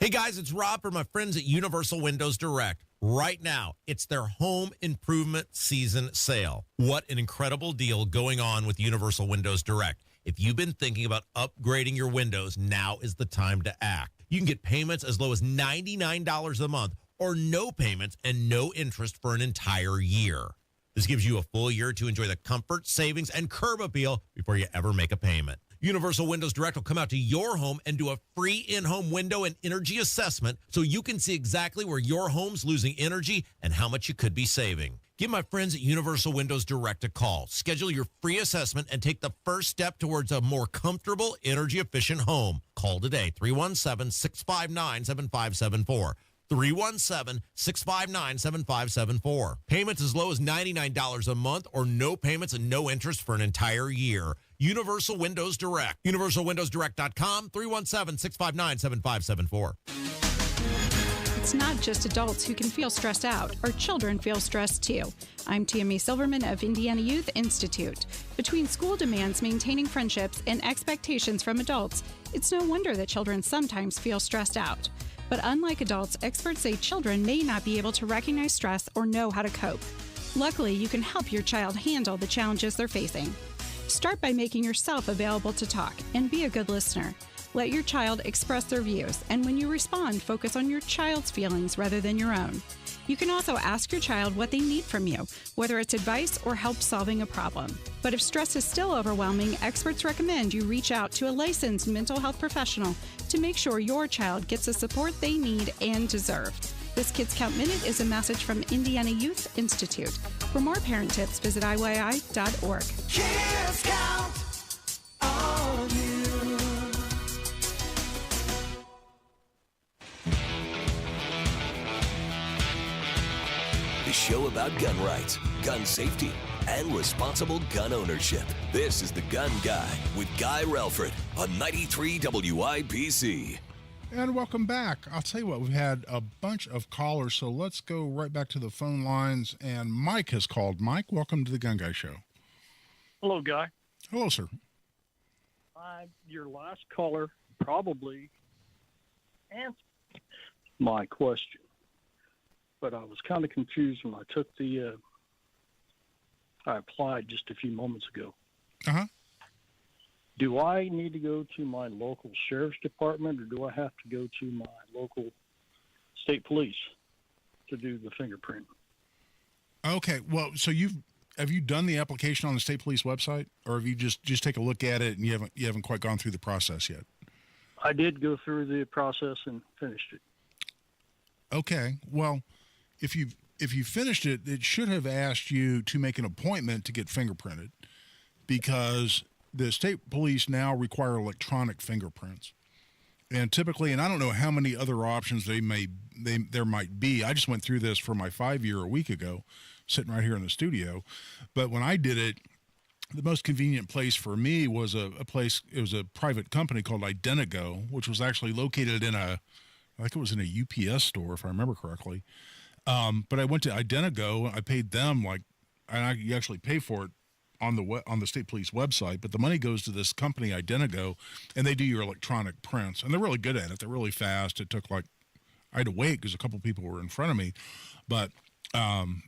Hey guys, it's Rob from my friends at Universal Windows Direct. Right now, it's their home improvement season sale. What an incredible deal going on with Universal Windows Direct. If you've been thinking about upgrading your windows, now is the time to act. You can get payments as low as $99 a month or no payments and no interest for an entire year. This gives you a full year to enjoy the comfort, savings, and curb appeal before you ever make a payment. Universal Windows Direct will come out to your home and do a free in-home window and energy assessment so you can see exactly where your home's losing energy and how much you could be saving. Give my friends at Universal Windows Direct a call. Schedule your free assessment and take the first step towards a more comfortable, energy-efficient home. Call today, 317-659-7574. 317-659-7574. Payments as low as $99 a month or no payments and no interest for an entire year. Universal Windows Direct. UniversalWindowsDirect.com, 317-659-7574. It's not just adults who can feel stressed out. Our children feel stressed too. I'm Tammy Silverman of Indiana Youth Institute. Between school demands, maintaining friendships, and expectations from adults, it's no wonder that children sometimes feel stressed out. But unlike adults, experts say children may not be able to recognize stress or know how to cope. Luckily, you can help your child handle the challenges they're facing. Start by making yourself available to talk and be a good listener. Let your child express their views, and when you respond, focus on your child's feelings rather than your own. You can also ask your child what they need from you, whether it's advice or help solving a problem. But if stress is still overwhelming, experts recommend you reach out to a licensed mental health professional to make sure your child gets the support they need and deserve. This Kids Count Minute is a message from Indiana Youth Institute. For more parent tips, visit IYI.org. Kids count on you. The show about gun rights, gun safety, and responsible gun ownership. This is The Gun Guy with Guy Relford on 93 WIBC. And welcome back. I'll tell you what, we've had a bunch of callers, so let's go right back to the phone lines. And Mike has called. Mike, welcome to the Gun Guy Show. Hello, Guy. Hello, sir. Your last caller probably answered my question, but I was kind of confused when I took I applied just a few moments ago. Uh-huh. Do I need to go to my local sheriff's department, or do I have to go to my local state police to do the fingerprint? Okay, well, so have you done the application on the state police website, or have you just take a look at it and you haven't quite gone through the process yet? I did go through the process and finished it. Okay, well, if you finished it, it should have asked you to make an appointment to get fingerprinted, because the state police now require electronic fingerprints. And typically, and I don't know how many other options there might be. I just went through this for my 5-year a week ago, sitting right here in the studio. But when I did it, the most convenient place for me was a place, it was a private company called Identigo, which was actually located in I think it was in a UPS store, if I remember correctly. But I went to Identigo, I paid them you actually pay for it on the state police website, but the money goes to this company, Identigo, and they do your electronic prints, and they're really good at it. They're really fast. It took I had to wait because a couple people were in front of me, but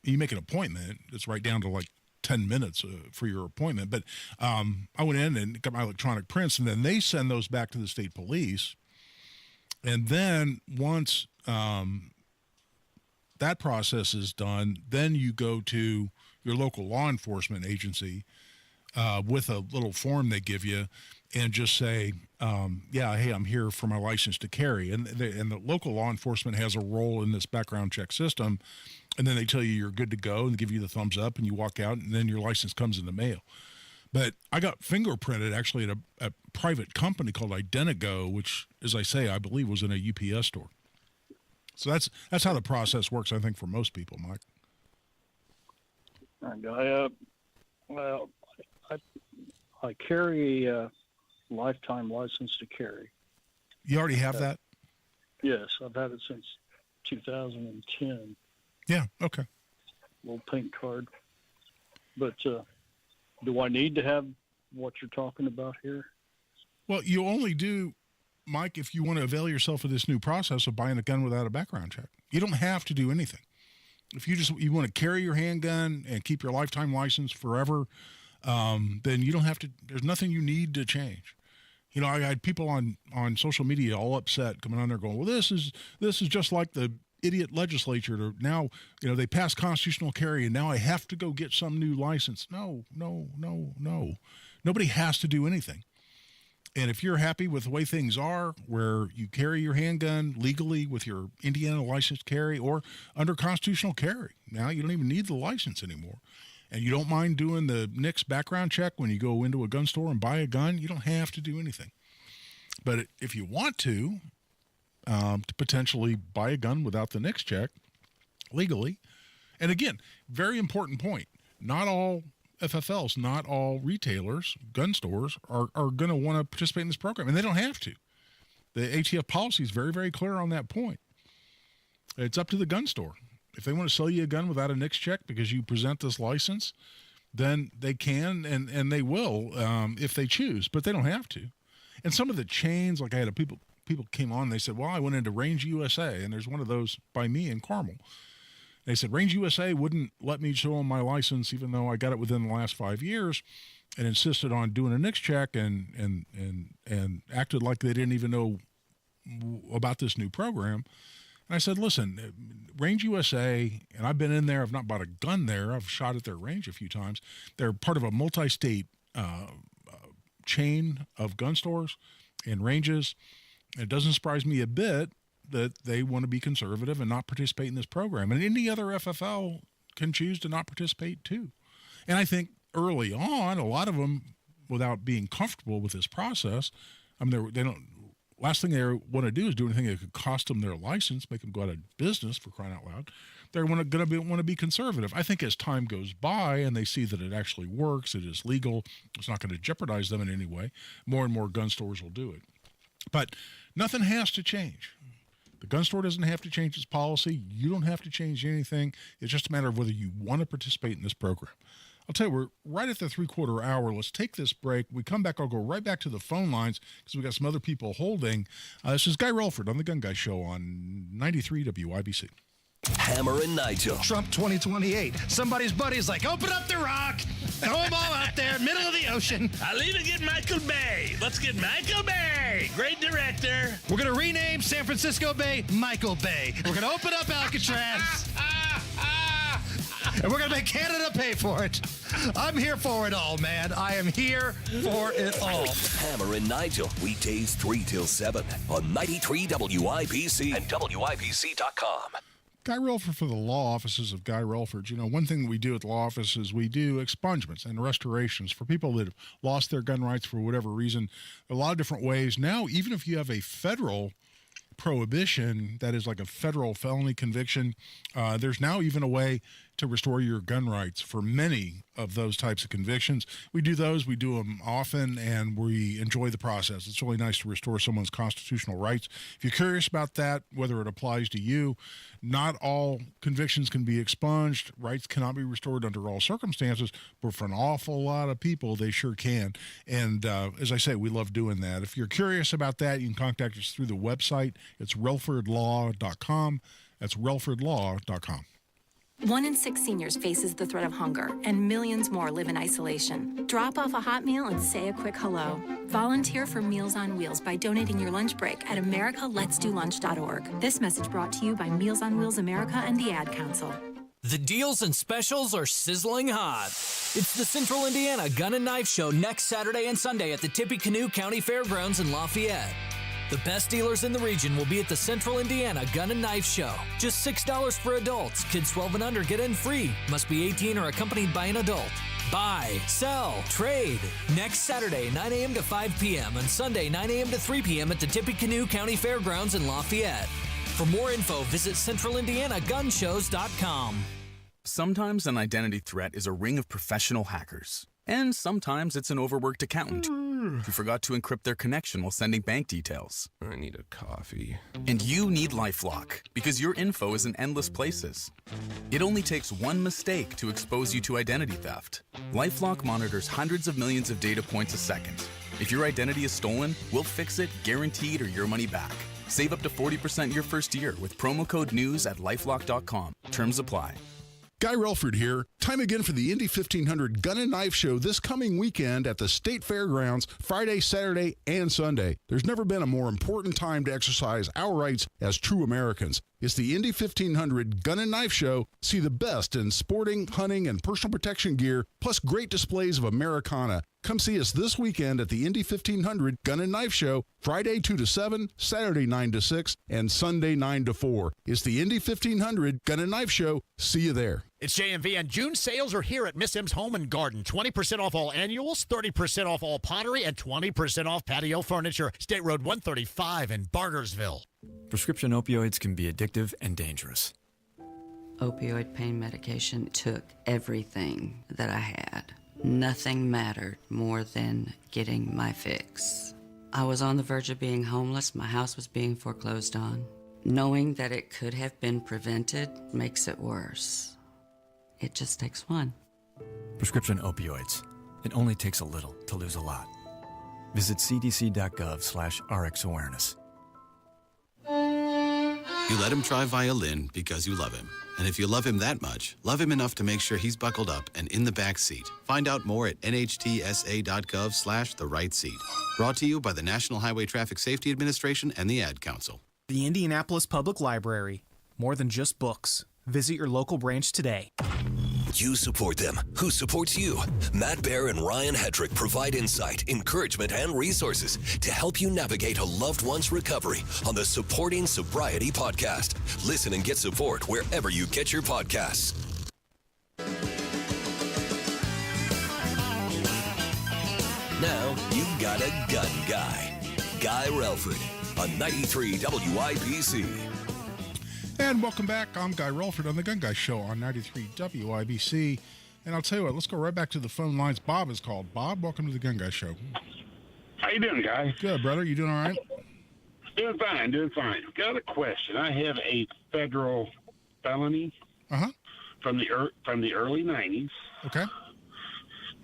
you make an appointment. It's right down to 10 minutes for your appointment. But I went in and got my electronic prints, and then they send those back to the state police. And then once that process is done, then you go to your local law enforcement agency with a little form they give you and just say, hey, I'm here for my license to carry. And the local law enforcement has a role in this background check system. And then they tell you you're good to go and give you the thumbs up, and you walk out, and then your license comes in the mail. But I got fingerprinted actually at a private company called Identigo, which, as I say, I believe was in a UPS store. So that's how the process works, I think, for most people, Mike. I carry a lifetime license to carry. You already have that? Yes, I've had it since 2010. Yeah, okay. Little pink card. But do I need to have what you're talking about here? Well, you only do, Mike, if you want to avail yourself of this new process of buying a gun without a background check. You don't have to do anything. If you want to carry your handgun and keep your lifetime license forever, then you don't have to. There's nothing you need to change. I had people on social media all upset coming on there going, well, this is just like the idiot legislature. Now, they passed constitutional carry, and now I have to go get some new license. No. Nobody has to do anything. And if you're happy with the way things are, where you carry your handgun legally with your Indiana license carry or under constitutional carry, now you don't even need the license anymore. And you don't mind doing the NICS background check when you go into a gun store and buy a gun, you don't have to do anything. But if you want to potentially buy a gun without the NICS check legally, and again, very important point, not all FFLs, not all retailers, gun stores are going to want to participate in this program, and they don't have to. The ATF policy is very, very clear on that point. It's up to the gun store. If they want to sell you a gun without a NICS check because you present this license, then they can and they will if they choose, but they don't have to. And some of the chains, I had people came on, and they said, well, I went into Range USA, and there's one of those by me in Carmel. They said Range USA wouldn't let me show them my license even though I got it within the last 5 years. and insisted on doing a NICS check and acted like they didn't even know about this new program. And I said, listen, Range USA, and I've been in there, I've not bought a gun there, I've shot at their range a few times. They're part of a multi-state chain of gun stores and ranges. It doesn't surprise me a bit that they want to be conservative and not participate in this program. And any other FFL can choose to not participate too. And I think early on, a lot of them, without being comfortable with this process, I mean, they don't. Last thing they want to do is do anything that could cost them their license, make them go out of business, for crying out loud. They're going to want to be conservative. I think as time goes by and they see that it actually works, it is legal, it's not going to jeopardize them in any way, more and more gun stores will do it. But nothing has to change. The gun store doesn't have to change its policy. You don't have to change anything. It's just a matter of whether you want to participate in this program. I'll tell you, we're right at the 3/4 hour. Let's take this break. We come back, I'll go right back to the phone lines because we got some other people holding. This is Guy Relford on The Gun Guy Show on 93 WIBC. Hammer and Nigel. Trump 2028. Somebody's buddy's like, open up the rock, throw them all out there, middle of the ocean. I'll even get Michael Bay. Let's get Michael Bay. Great director. We're going to rename San Francisco Bay Michael Bay. We're going to open up Alcatraz. And we're going to make Canada pay for it. I'm here for it all, man. I am here for it all. Hammer and Nigel, weekdays 3 till 7 on 93 WIBC and WIBC.com. Guy Relford for the law offices of Guy Relford. You know, one thing that we do at the law office is we do expungements and restorations for people that have lost their gun rights for whatever reason. A lot of different ways. Now, even if you have a federal prohibition, that is like a federal felony conviction, there's now even a way to restore your gun rights for many of those types of convictions. We do those, we do them often, and we enjoy the process. It's really nice to restore someone's constitutional rights. If you're curious about that, whether it applies to you, not all convictions can be expunged. Rights cannot be restored under all circumstances, but for an awful lot of people, they sure can. And as I say, we love doing that. If you're curious about that, you can contact us through the website. It's relfordlaw.com. That's relfordlaw.com. 1 in 6 seniors faces the threat of hunger, and millions more live in isolation. Drop off a hot meal and say a quick hello. Volunteer for Meals on Wheels by donating your lunch break at americaletsdolunch.org. This message brought to you by Meals on Wheels America and the Ad Council. The deals and specials are sizzling hot. It's the Central Indiana Gun and Knife Show next Saturday and Sunday at the Tippecanoe County Fairgrounds in Lafayette. The best dealers in the region will be at the Central Indiana Gun and Knife Show. Just $6 for adults. Kids 12 and under get in free. Must be 18 or accompanied by an adult. Buy, sell, trade. Next Saturday, 9 a.m. to 5 p.m. and Sunday, 9 a.m. to 3 p.m. at the Tippecanoe County Fairgrounds in Lafayette. For more info, visit centralindianagunshows.com. Sometimes an identity threat is a ring of professional hackers. And sometimes it's an overworked accountant who forgot to encrypt their connection while sending bank details. I need a coffee. And you need LifeLock, because your info is in endless places. It only takes one mistake to expose you to identity theft. LifeLock monitors hundreds of millions of data points a second. If your identity is stolen, we'll fix it, guaranteed, or your money back. Save up to 40% your first year with promo code NEWS at LifeLock.com. Terms apply. Guy Relford here. Time again for the Indy 1500 Gun and Knife Show this coming weekend at the State Fairgrounds, Friday, Saturday, and Sunday. There's never been a more important time to exercise our rights as true Americans. It's the Indy 1500 Gun and Knife Show. See the best in sporting, hunting, and personal protection gear, plus great displays of Americana. Come see us this weekend at the Indy 1500 Gun and Knife Show, Friday 2 to 7, Saturday 9 to 6, and Sunday 9 to 4. It's the Indy 1500 Gun and Knife Show. See you there. It's JMV, and June sales are here at Miss M's Home and Garden. 20% off all annuals, 30% off all pottery, and 20% off patio furniture. State Road 135 in Bargersville. Prescription opioids can be addictive and dangerous. Opioid pain medication took everything that I had. Nothing mattered more than getting my fix. I was on the verge of being homeless. My house was being foreclosed on. Knowing that it could have been prevented makes it worse. It just takes one. Prescription opioids. It only takes a little to lose a lot. Visit cdc.gov/RxAwareness. You let him try violin because you love him. And if you love him that much, love him enough to make sure he's buckled up and in the back seat. Find out more at nhtsa.gov/the right seat. Brought to you by the National Highway Traffic Safety Administration and the Ad Council. The Indianapolis Public Library. More than just books. Visit your local branch today. You support them. Who supports you? Matt Baer and Ryan Hedrick provide insight, encouragement, and resources to help you navigate a loved one's recovery on the Supporting Sobriety podcast. Listen and get support wherever you get your podcasts. Now you've got a gun guy. Guy Relford on 93 WIBC. And welcome back. I'm Guy Relford on the Gun Guy Show on 93 WIBC. And I'll tell you what, let's go right back to the phone lines. Bob is called. Bob, welcome to the Gun Guy Show. How you doing, Guy? Good, brother. You doing all right? Doing fine, Got a question. I have a federal felony from the early 90s. Okay.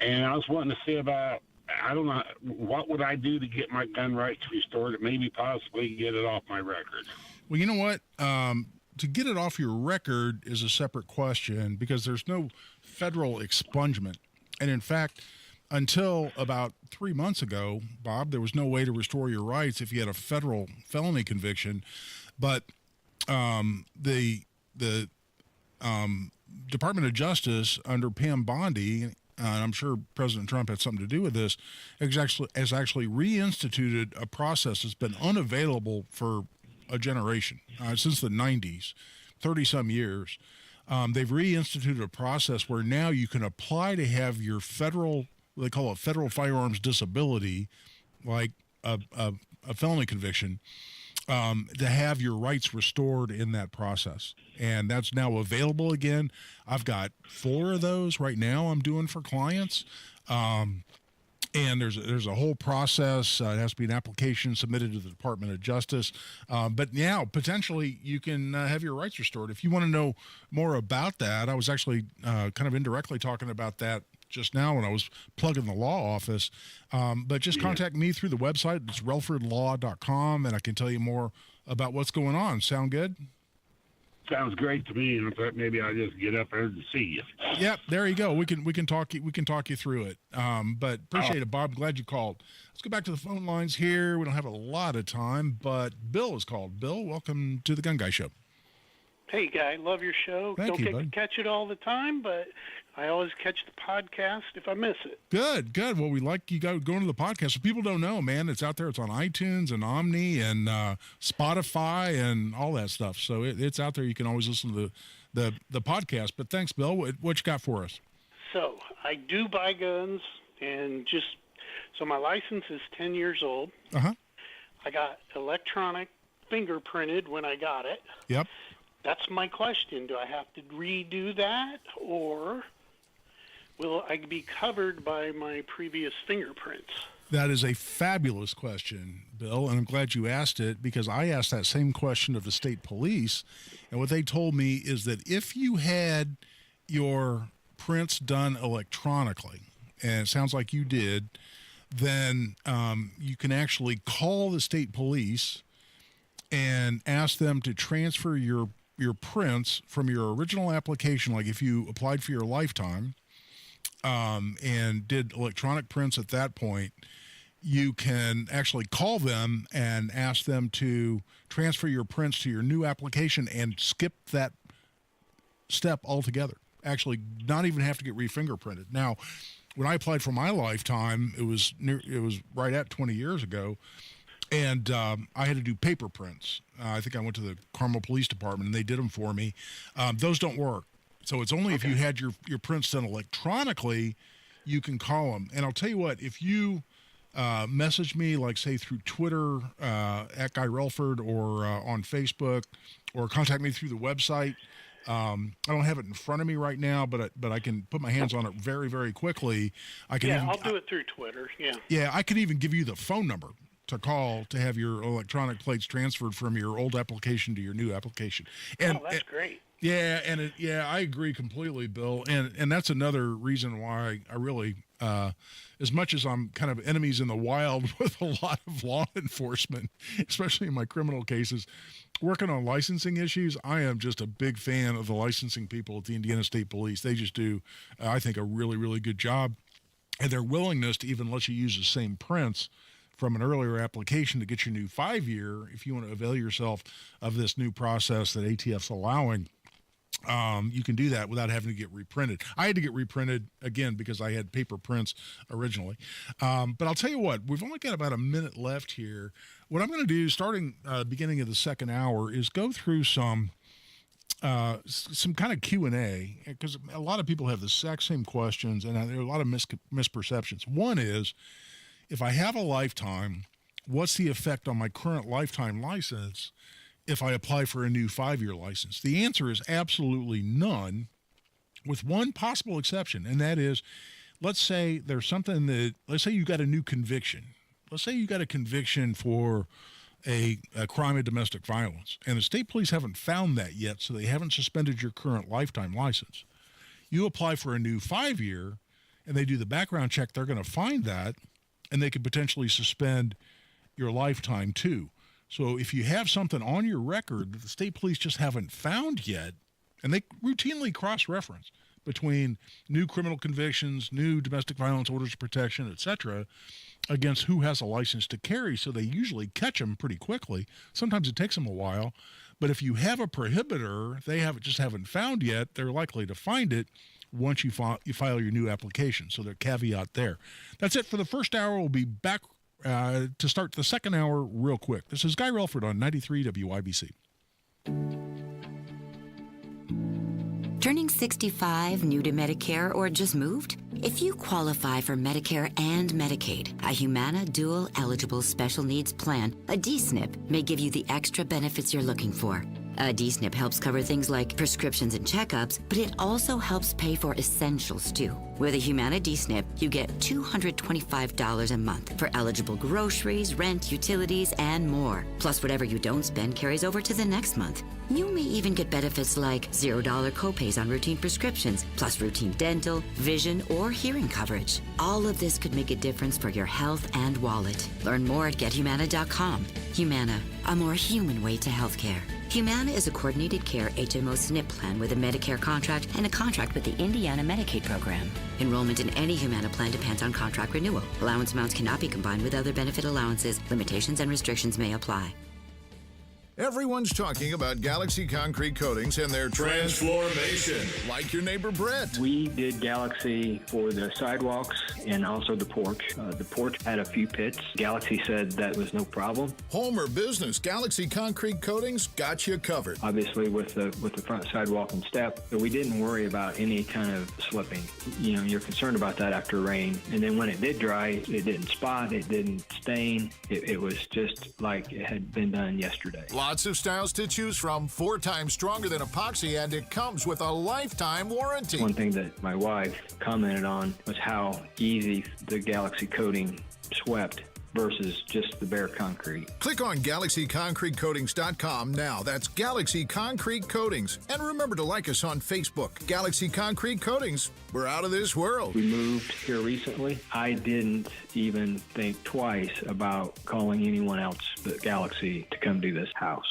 And I was wanting to see about, I don't know, what would I do to get my gun rights restored and maybe possibly get it off my record? Well, you know what? To get it off your record is a separate question because there's no federal expungement. And in fact, until about 3 months ago, Bob, there was no way to restore your rights if you had a federal felony conviction. But the Department of Justice under Pam Bondi, and I'm sure President Trump had something to do with this, has actually reinstituted a process that's been unavailable for a generation, since the 90s, 30-some years. They've reinstituted a process where now you can apply to have your federal, they call it federal firearms disability, like a felony conviction, to have your rights restored in that process. And that's now available again. I've got 4 of those right now I'm doing for clients. And there's a whole process. It has to be an application submitted to the Department of Justice. But now, potentially, you can have your rights restored. If you want to know more about that, I was actually kind of indirectly talking about that just now when I was plugging the law office. But just contact me through the website. It's relfordlaw.com, and I can tell you more about what's going on. Sound good? Sounds great to me, and I thought maybe I'd just get up there to see you. Yep, there you go. We can talk you through it. But appreciate it, Bob. Glad you called. Let's go back to the phone lines here. We don't have a lot of time, but Bill is called. Bill, welcome to the Gun Guy Show. Hey, Guy, love your show. Thank you, Don't get bud. to catch it all the time, but I always catch the podcast if I miss it. Good. Well, we like you going to the podcast. So people don't know, man, it's out there. It's on iTunes and Omni and Spotify and all that stuff. So it's out there. You can always listen to the podcast. But thanks, Bill. What you got for us? So I do buy guns, and so my license is 10 years old. Uh-huh. I got electronic fingerprinted when I got it. Yep. That's my question. Do I have to redo that, or will I be covered by my previous fingerprints? That is a fabulous question, Bill, and I'm glad you asked it because I asked that same question of the state police, and what they told me is that if you had your prints done electronically, and it sounds like you did, then you can actually call the state police and ask them to transfer your prints from your original application, like if you applied for your lifetime and did electronic prints at that point, you can actually call them and ask them to transfer your prints to your new application and skip that step altogether. Actually, not even have to get re-fingerprinted. Now, when I applied for my lifetime, it was right at 20 years ago, and I had to do paper prints. I think I went to the Carmel Police Department, and they did them for me. Those don't work. So it's only if you had your prints done electronically, you can call them. And I'll tell you what, if you message me, like, say, through Twitter, at Guy Relford, or on Facebook, or contact me through the website, I don't have it in front of me right now, but I can put my hands on it very, very quickly. I'll do it through Twitter, yeah. Yeah, I could even give you the phone number to call to have your electronic plates transferred from your old application to your new application. And, that's great. Yeah, and I agree completely, Bill. And that's another reason why I really, as much as I'm kind of enemies in the wild with a lot of law enforcement, especially in my criminal cases, working on licensing issues, I am just a big fan of the licensing people at the Indiana State Police. They just do, I think, a really, really good job. And their willingness to even let you use the same prints from an earlier application to get your new 5-year, if you want to avail yourself of this new process that ATF's allowing, you can do that without having to get reprinted. I had to get reprinted again because I had paper prints originally. But I'll tell you what, we've only got about a minute left here. What I'm going to do, starting beginning of the second hour, is go through some kind of Q&A, because a lot of people have the exact same questions, and there are a lot of misperceptions. One is, if I have a lifetime, what's the effect on my current lifetime license if I apply for a new 5-year license? The answer is absolutely none, with one possible exception, and that is, let's say there's something that, let's say you got a new conviction. Let's say you got a conviction for a crime of domestic violence, and the state police haven't found that yet, so they haven't suspended your current lifetime license. You apply for a new 5-year, and they do the background check, they're going to find that, and they could potentially suspend your lifetime too. So if you have something on your record that the state police just haven't found yet, and they routinely cross-reference between new criminal convictions, new domestic violence orders of protection, etc., against who has a license to carry, so they usually catch them pretty quickly. Sometimes it takes them a while, but if you have a prohibitor they haven't found yet, they're likely to find it once you file your new application. So there's a caveat there. That's it for the first hour. We'll be back to start the second hour real quick. This is Guy Relford on 93 WIBC. Turning 65, new to Medicare, or just moved? If you qualify for Medicare and Medicaid, a Humana Dual Eligible Special Needs Plan, a DSNP, may give you the extra benefits you're looking for. A DSNP helps cover things like prescriptions and checkups, but it also helps pay for essentials too. With a Humana DSNP, you get $225 a month for eligible groceries, rent, utilities, and more. Plus, whatever you don't spend carries over to the next month. You may even get benefits like $0 copays on routine prescriptions, plus routine dental, vision, or hearing coverage. All of this could make a difference for your health and wallet. Learn more at GetHumana.com. Humana, a more human way to healthcare. Humana is a coordinated care HMO SNP plan with a Medicare contract and a contract with the Indiana Medicaid program. Enrollment in any Humana plan depends on contract renewal. Allowance amounts cannot be combined with other benefit allowances. Limitations and restrictions may apply. Everyone's talking about Galaxy Concrete Coatings and their transformation, like your neighbor Brett. We did Galaxy for the sidewalks and also the porch. The porch had a few pits. Galaxy said that was no problem. Home or business, Galaxy Concrete Coatings got you covered. Obviously with the front sidewalk and step, so we didn't worry about any kind of slipping. You know, you're concerned about that after rain. And then when it did dry, it didn't spot, it didn't stain. It was just like it had been done yesterday. Lots of styles to choose from, 4 times stronger than epoxy, and it comes with a lifetime warranty. One thing that my wife commented on was how easy the Galaxy coating swept versus just the bare concrete. Click on GalaxyConcreteCoatings.com now. That's Galaxy Concrete Coatings. And remember to like us on Facebook. Galaxy Concrete Coatings. We're out of this world. We moved here recently. I didn't even think twice about calling anyone else but Galaxy to come do this house.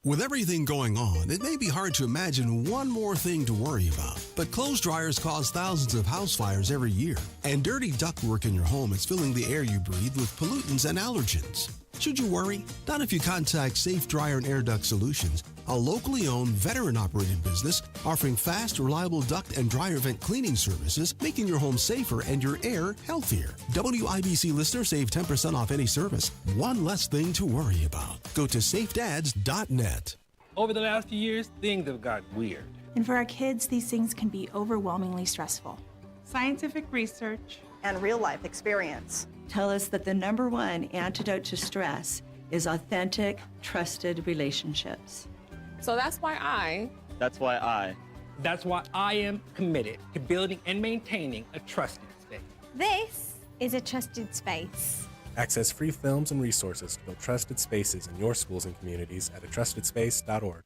With everything going on, it may be hard to imagine one more thing to worry about. But clothes dryers cause thousands of house fires every year. And dirty ductwork in your home is filling the air you breathe with pollutants and allergens. Should you worry? Not if you contact Safe Dryer and Air Duct Solutions, a locally owned, veteran-operated business offering fast, reliable duct and dryer vent cleaning services, making your home safer and your air healthier. WIBC listeners save 10% off any service. One less thing to worry about. Go to safedads.net. Over the last few years, things have gotten weird. And for our kids, these things can be overwhelmingly stressful. Scientific research and real-life experience tell us that the #1 antidote to stress is authentic, trusted relationships. So that's why I am committed to building and maintaining a trusted space. This is a trusted space. Access free films and resources to build trusted spaces in your schools and communities at atrustedSpace.org.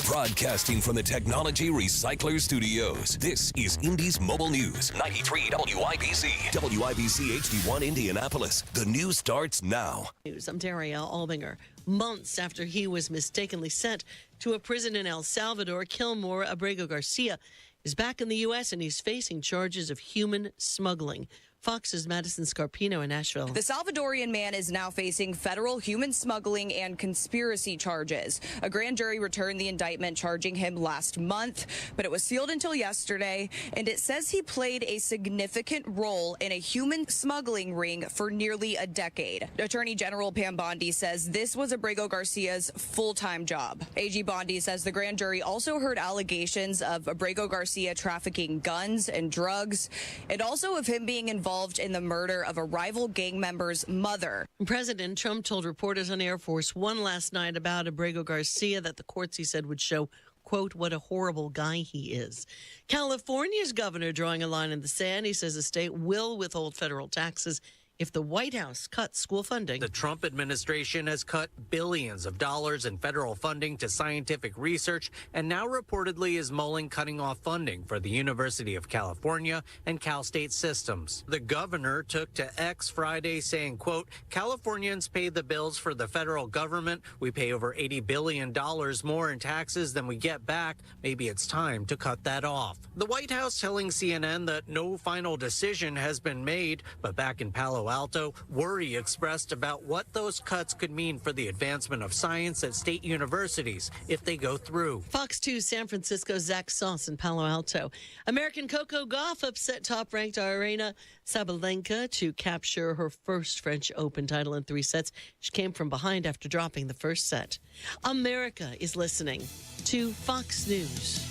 Broadcasting from the Technology Recycler Studios, this is Indy's Mobile News. 93 WIBC. WIBC HD1 Indianapolis. The news starts now. I'm Darielle Albinger. Months after he was mistakenly sent to a prison in El Salvador, Kilmore Abrego Garcia is back in the U.S. and he's facing charges of human smuggling. Fox's Madison Scarpino in Nashville. The Salvadorian man is now facing federal human smuggling and conspiracy charges. A grand jury returned the indictment charging him last month, but it was sealed until yesterday, and it says he played a significant role in a human smuggling ring for nearly a decade. Attorney General Pam Bondi says this was Abrego Garcia's full-time job. AG Bondi says the grand jury also heard allegations of Abrego Garcia trafficking guns and drugs, and also of him being involved in the murder of a rival gang member's mother. President Trump told reporters on Air Force One last night about Abrego Garcia that the courts, he said, would show, quote, what a horrible guy he is. California's governor drawing a line in the sand. He says the state will withhold federal taxes if the White House cuts school funding. The Trump administration has cut billions of dollars in federal funding to scientific research and now reportedly is mulling cutting off funding for the University of California and Cal State systems. The governor took to X Friday saying, quote, Californians pay the bills for the federal government. We pay over $80 billion more in taxes than we get back. Maybe it's time to cut that off. The White House telling CNN that no final decision has been made, but back in Palo Alto, worry expressed about what those cuts could mean for the advancement of science at state universities if they go through. Fox 2 San Francisco's Zach Sauce in Palo Alto. American Coco Gauff upset top-ranked Aryna Sabalenka to capture her first French Open title in 3 sets. She came from behind after dropping the first set. America is listening to Fox News.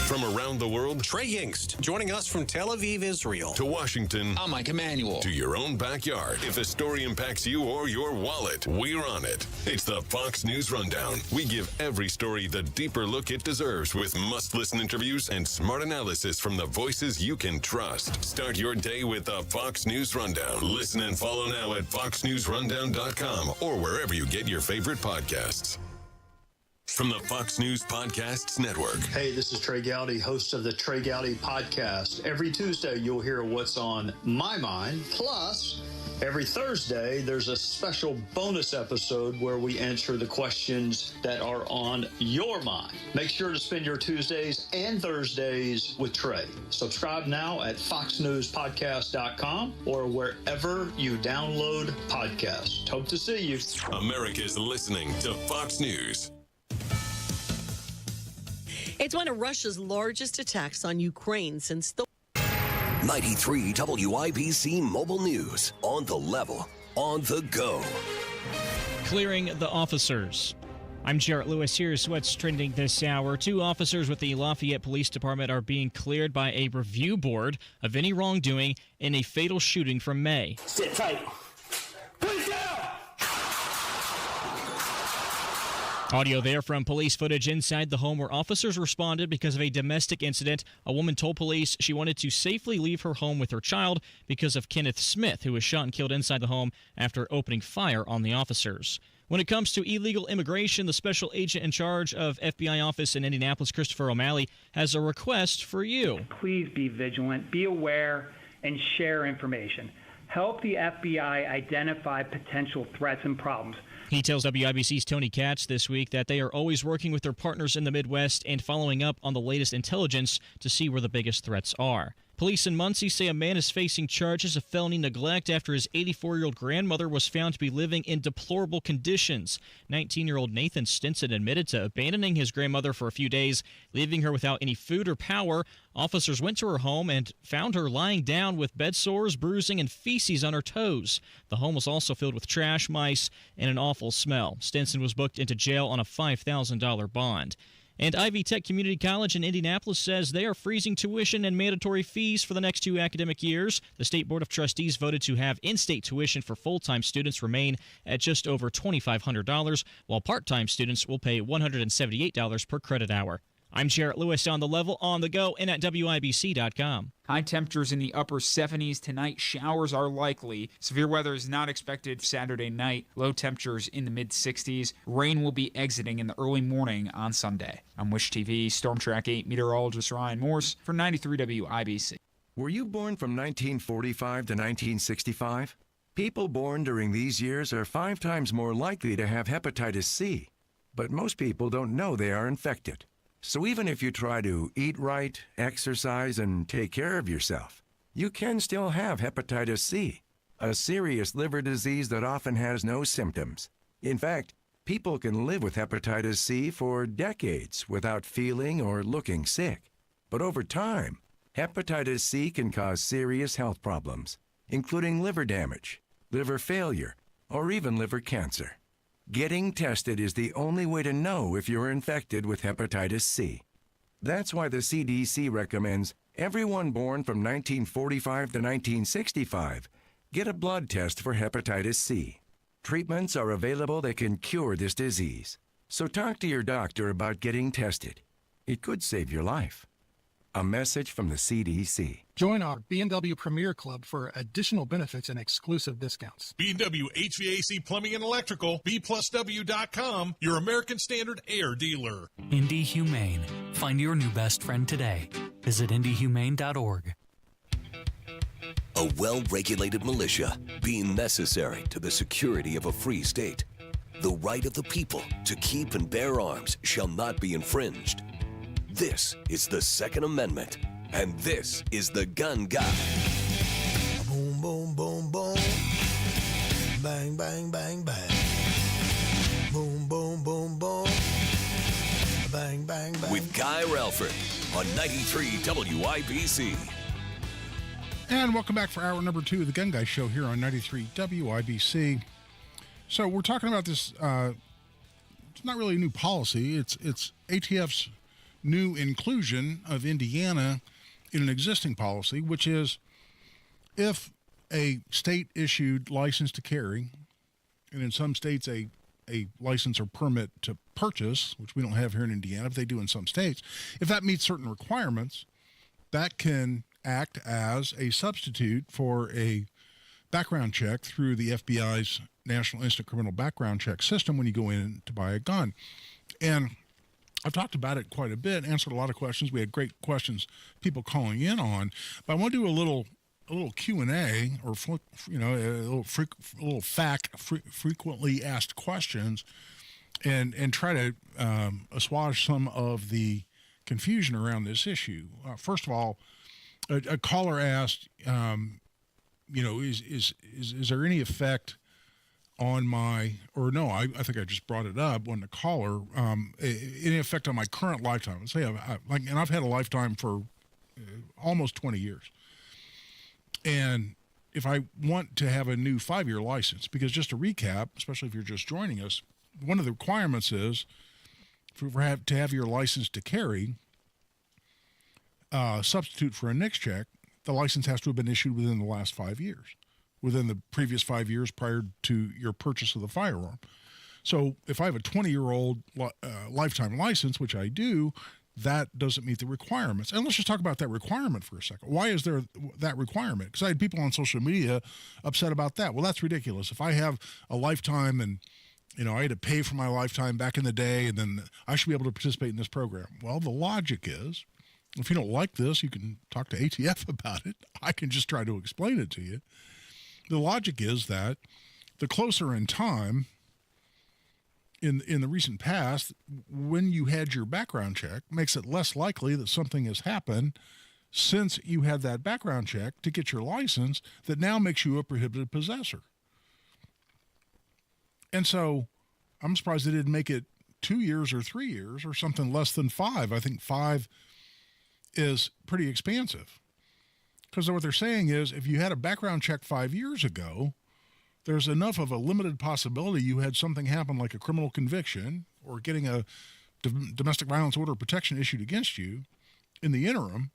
From around the world, Trey Yingst, joining us from Tel Aviv, Israel. To Washington, I'm Mike Emanuel. To your own backyard. If a story impacts you or your wallet, we're on it. It's the Fox News Rundown. We give every story the deeper look it deserves with must-listen interviews and smart analysis from the voices you can trust. Start your day with the Fox News Rundown. Listen and follow now at foxnewsrundown.com or wherever you get your favorite podcasts. From the Fox News Podcasts Network. Hey, this is Trey Gowdy, host of the Trey Gowdy Podcast. Every Tuesday, you'll hear what's on my mind. Plus, every Thursday, there's a special bonus episode where we answer the questions that are on your mind. Make sure to spend your Tuesdays and Thursdays with Trey. Subscribe now at foxnewspodcast.com or wherever you download podcasts. Hope to see you. America's listening to Fox News. It's one of Russia's largest attacks on Ukraine since the 93 WIBC Mobile News. On the level, on the go. Clearing the officers. I'm Jarrett Lewis. Here's what's trending this hour. 2 officers with the Lafayette Police Department are being cleared by a review board of any wrongdoing in a fatal shooting from May. Sit tight. Please down! Audio there from police footage inside the home where officers responded because of a domestic incident. A woman told police she wanted to safely leave her home with her child because of Kenneth Smith, who was shot and killed inside the home after opening fire on the officers. When it comes to illegal immigration, the special agent in charge of FBI office in Indianapolis, Christopher O'Malley, has a request for you. Please be vigilant, be aware, and share information. Help the FBI identify potential threats and problems. He tells WIBC's Tony Katz this week that they are always working with their partners in the Midwest and following up on the latest intelligence to see where the biggest threats are. Police in Muncie say a man is facing charges of felony neglect after his 84-year-old grandmother was found to be living in deplorable conditions. 19-year-old Nathan Stinson admitted to abandoning his grandmother for a few days, leaving her without any food or power. Officers went to her home and found her lying down with bed sores, bruising, and feces on her toes. The home was also filled with trash, mice, and an awful smell. Stinson was booked into jail on a $5,000 bond. And Ivy Tech Community College in Indianapolis says they are freezing tuition and mandatory fees for the next 2 academic years. The State Board of Trustees voted to have in-state tuition for full-time students remain at just over $2,500, while part-time students will pay $178 per credit hour. I'm Jarrett Lewis on The Level, on the go, and at WIBC.com. High temperatures in the upper 70s tonight. Showers are likely. Severe weather is not expected Saturday night. Low temperatures in the mid-60s. Rain will be exiting in the early morning on Sunday. I'm Wish TV Storm Track 8 meteorologist Ryan Morse for 93 WIBC. Were you born from 1945 to 1965? People born during these years are 5 times more likely to have hepatitis C. But most people don't know they are infected. So even if you try to eat right, exercise, and take care of yourself, you can still have hepatitis C, a serious liver disease that often has no symptoms. In fact, people can live with hepatitis C for decades without feeling or looking sick. But over time, hepatitis C can cause serious health problems, including liver damage, liver failure, or even liver cancer. Getting tested is the only way to know if you're infected with hepatitis C. That's why the CDC recommends everyone born from 1945 to 1965 get a blood test for hepatitis C. Treatments are available that can cure this disease. So talk to your doctor about getting tested. It could save your life. A message from the CDC. Join our B&W Premier Club for additional benefits and exclusive discounts. B&W HVAC Plumbing and Electrical, B+W.com, your American Standard air dealer. Indy Humane. Find your new best friend today. Visit indyhumane.org. A well-regulated militia being necessary to the security of a free state. The right of the people to keep and bear arms shall not be infringed. This is the Second Amendment, and this is the Gun Guy. Boom, boom, boom, boom. Bang, bang, bang, bang. Boom, boom, boom, boom. Bang, bang, bang. With Guy Relford on 93 WIBC. And welcome back for hour number 2 of the Gun Guy Show here on 93 WIBC. So we're talking about this, it's not really a new policy. It's ATF's new inclusion of Indiana in an existing policy, which is if a state-issued license to carry, and in some states a license or permit to purchase, which we don't have here in Indiana, but they do in some states, if that meets certain requirements, that can act as a substitute for a background check through the FBI's National Instant Criminal Background Check system when you go in to buy a gun. And I've talked about it quite a bit, answered a lot of questions. We had great questions, people calling in on. But I want to do a little Q&A, or frequently asked questions, and try to assuage some of the confusion around this issue. First of all, a caller asked, is there any effect on my, or no, I think I just brought it up when the caller, any effect on my current lifetime? Let's say and I've had a lifetime for almost 20 years. And if I want to have a new 5-year license, because just to recap, especially if you're just joining us, one of the requirements is to have your license to carry, substitute for a NICS check, the license has to have been issued within the last 5 years, within the previous 5 years prior to your purchase of the firearm. So if I have a 20-year-old lifetime license, which I do, that doesn't meet the requirements. And let's just talk about that requirement for a second. Why is there that requirement? Because I had people on social media upset about that. Well, that's ridiculous. If I have a lifetime and, I had to pay for my lifetime back in the day, and then I should be able to participate in this program. Well, the logic is, if you don't like this, you can talk to ATF about it. I can just try to explain it to you. The logic is that the closer in time, in the recent past, when you had your background check, makes it less likely that something has happened since you had that background check to get your license that now makes you a prohibited possessor. And so I'm surprised they didn't make it 2 years or 3 years or something less than 5. I think 5 is pretty expansive. Because what they're saying is if you had a background check 5 years ago, there's enough of a limited possibility you had something happen like a criminal conviction or getting a domestic violence order of protection issued against you in the interim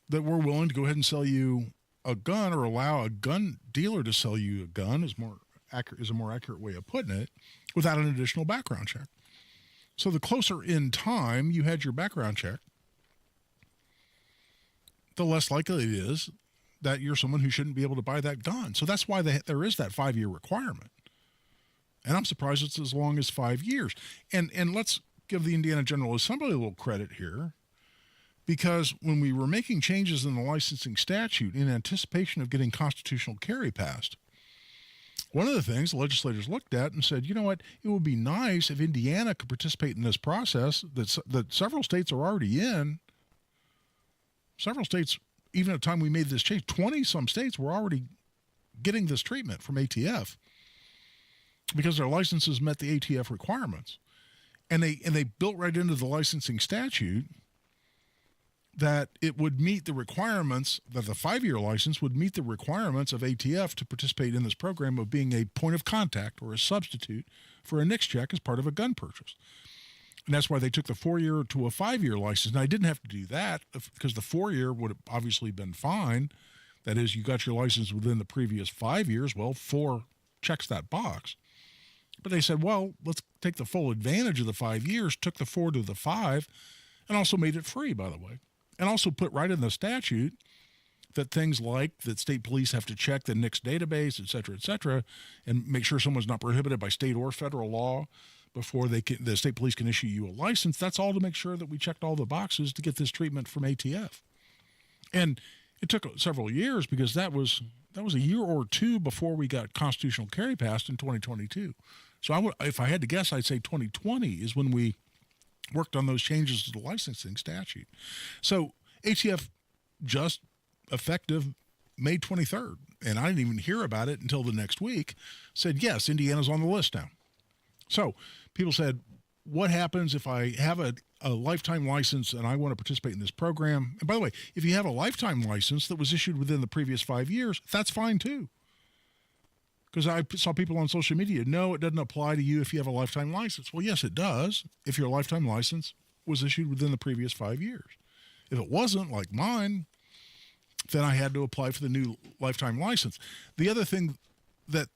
that we're willing to go ahead and sell you a gun, or allow a gun dealer to sell you a gun is a more accurate way of putting it, without an additional background check. So the closer in time you had your background check, the less likely it is that you're someone who shouldn't be able to buy that gun. So that's why there is that 5-year requirement. And I'm surprised it's as long as 5 years. And let's give the Indiana General Assembly a little credit here, because when we were making changes in the licensing statute in anticipation of getting constitutional carry passed, one of the things the legislators looked at and said, you know what, it would be nice if Indiana could participate in this process that several states are already in. Several states, even at the time we made this change, 20-some states were already getting this treatment from ATF because their licenses met the ATF requirements. And they built right into the licensing statute that it would meet the requirements, that the 5-year license would meet the requirements of ATF to participate in this program of being a point of contact or a substitute for a NICS check as part of a gun purchase. And that's why they took the 4-year to a 5-year license. Now, I didn't have to do that because the 4-year would have obviously been fine. That is, you got your license within the previous 5 years. Well, 4 checks that box. But they said, well, let's take the full advantage of the 5 years, took the 4 to the 5, and also made it free, by the way. And also put right in the statute that things like that state police have to check the NICS database, et cetera, and make sure someone's not prohibited by state or federal law before the state police can issue you a license. That's all to make sure that we checked all the boxes to get this treatment from ATF. And it took several years because that was a year or two before we got constitutional carry passed in 2022. So if I had to guess, I'd say 2020 is when we worked on those changes to the licensing statute. So ATF just effective May 23rd, and I didn't even hear about it until the next week, said, yes, Indiana's on the list now. So people said, what happens if I have a lifetime license and I want to participate in this program? And by the way, if you have a lifetime license that was issued within the previous 5 years, that's fine too. Because I saw people on social media, no, it doesn't apply to you if you have a lifetime license. Well, yes, it does if your lifetime license was issued within the previous 5 years. If it wasn't, like mine, then I had to apply for the new lifetime license. The other thing that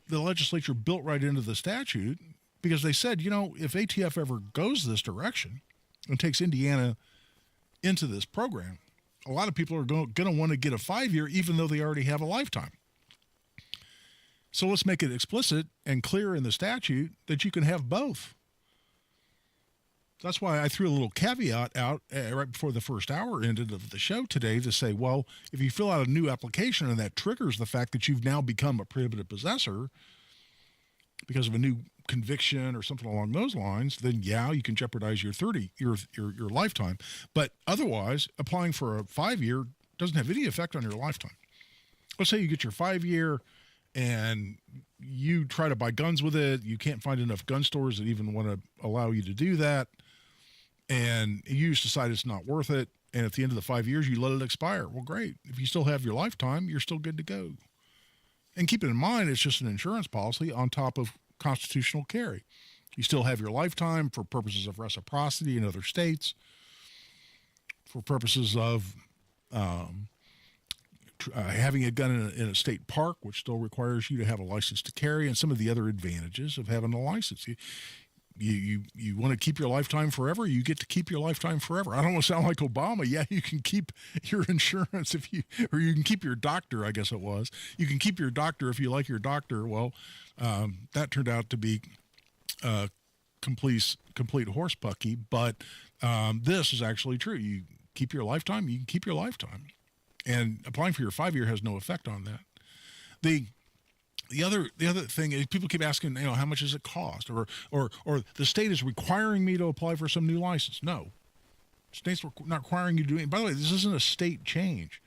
the legislature built right into the statute, because they said, you know, if ATF ever goes this direction and takes Indiana into this program, a lot of people are going to want to get a 5-year even though they already have a lifetime. So let's make it explicit and clear in the statute that you can have both. That's why I threw a little caveat out right before the first hour ended of the show today to say, well, if you fill out a new application and that triggers the fact that you've now become a prohibited possessor because of a new conviction or something along those lines, then yeah, you can jeopardize your lifetime. But otherwise, applying for a 5-year doesn't have any effect on your lifetime. Let's say you get your 5-year and you try to buy guns with it. You can't find enough gun stores that even want to allow you to do that. And you just decide it's not worth it. And at the end of the 5 years, you let it expire. Well, great. If you still have your lifetime, you're still good to go. And keep it in mind, it's just an insurance policy on top of constitutional carry. You still have your lifetime for purposes of reciprocity in other states, for purposes of having a gun in a state park, which still requires you to have a license to carry, and some of the other advantages of having a license. You want to keep your lifetime forever, you get to keep your lifetime forever. I don't want to sound like Obama. Yeah, you can keep your insurance or you can keep your doctor, I guess it was. You can keep your doctor if you like your doctor. Well, that turned out to be complete horsepucky, but this is actually true. You keep your lifetime, you can keep your lifetime. And applying for your 5-year has no effect on that. The other thing is people keep asking, how much does it cost? Or the state is requiring me to apply for some new license. No. States are not requiring you to do it. By the way, this isn't a state change.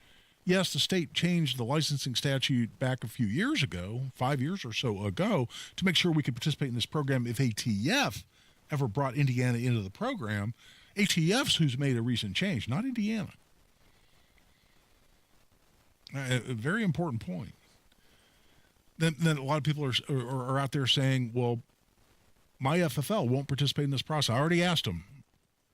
Yes, the state changed the licensing statute back a few years ago, 5 years or so ago, to make sure we could participate in this program if ATF ever brought Indiana into the program. ATF's who's made a recent change, not Indiana. A very important point. Then a lot of people are out there saying, well, my FFL won't participate in this process. I already asked them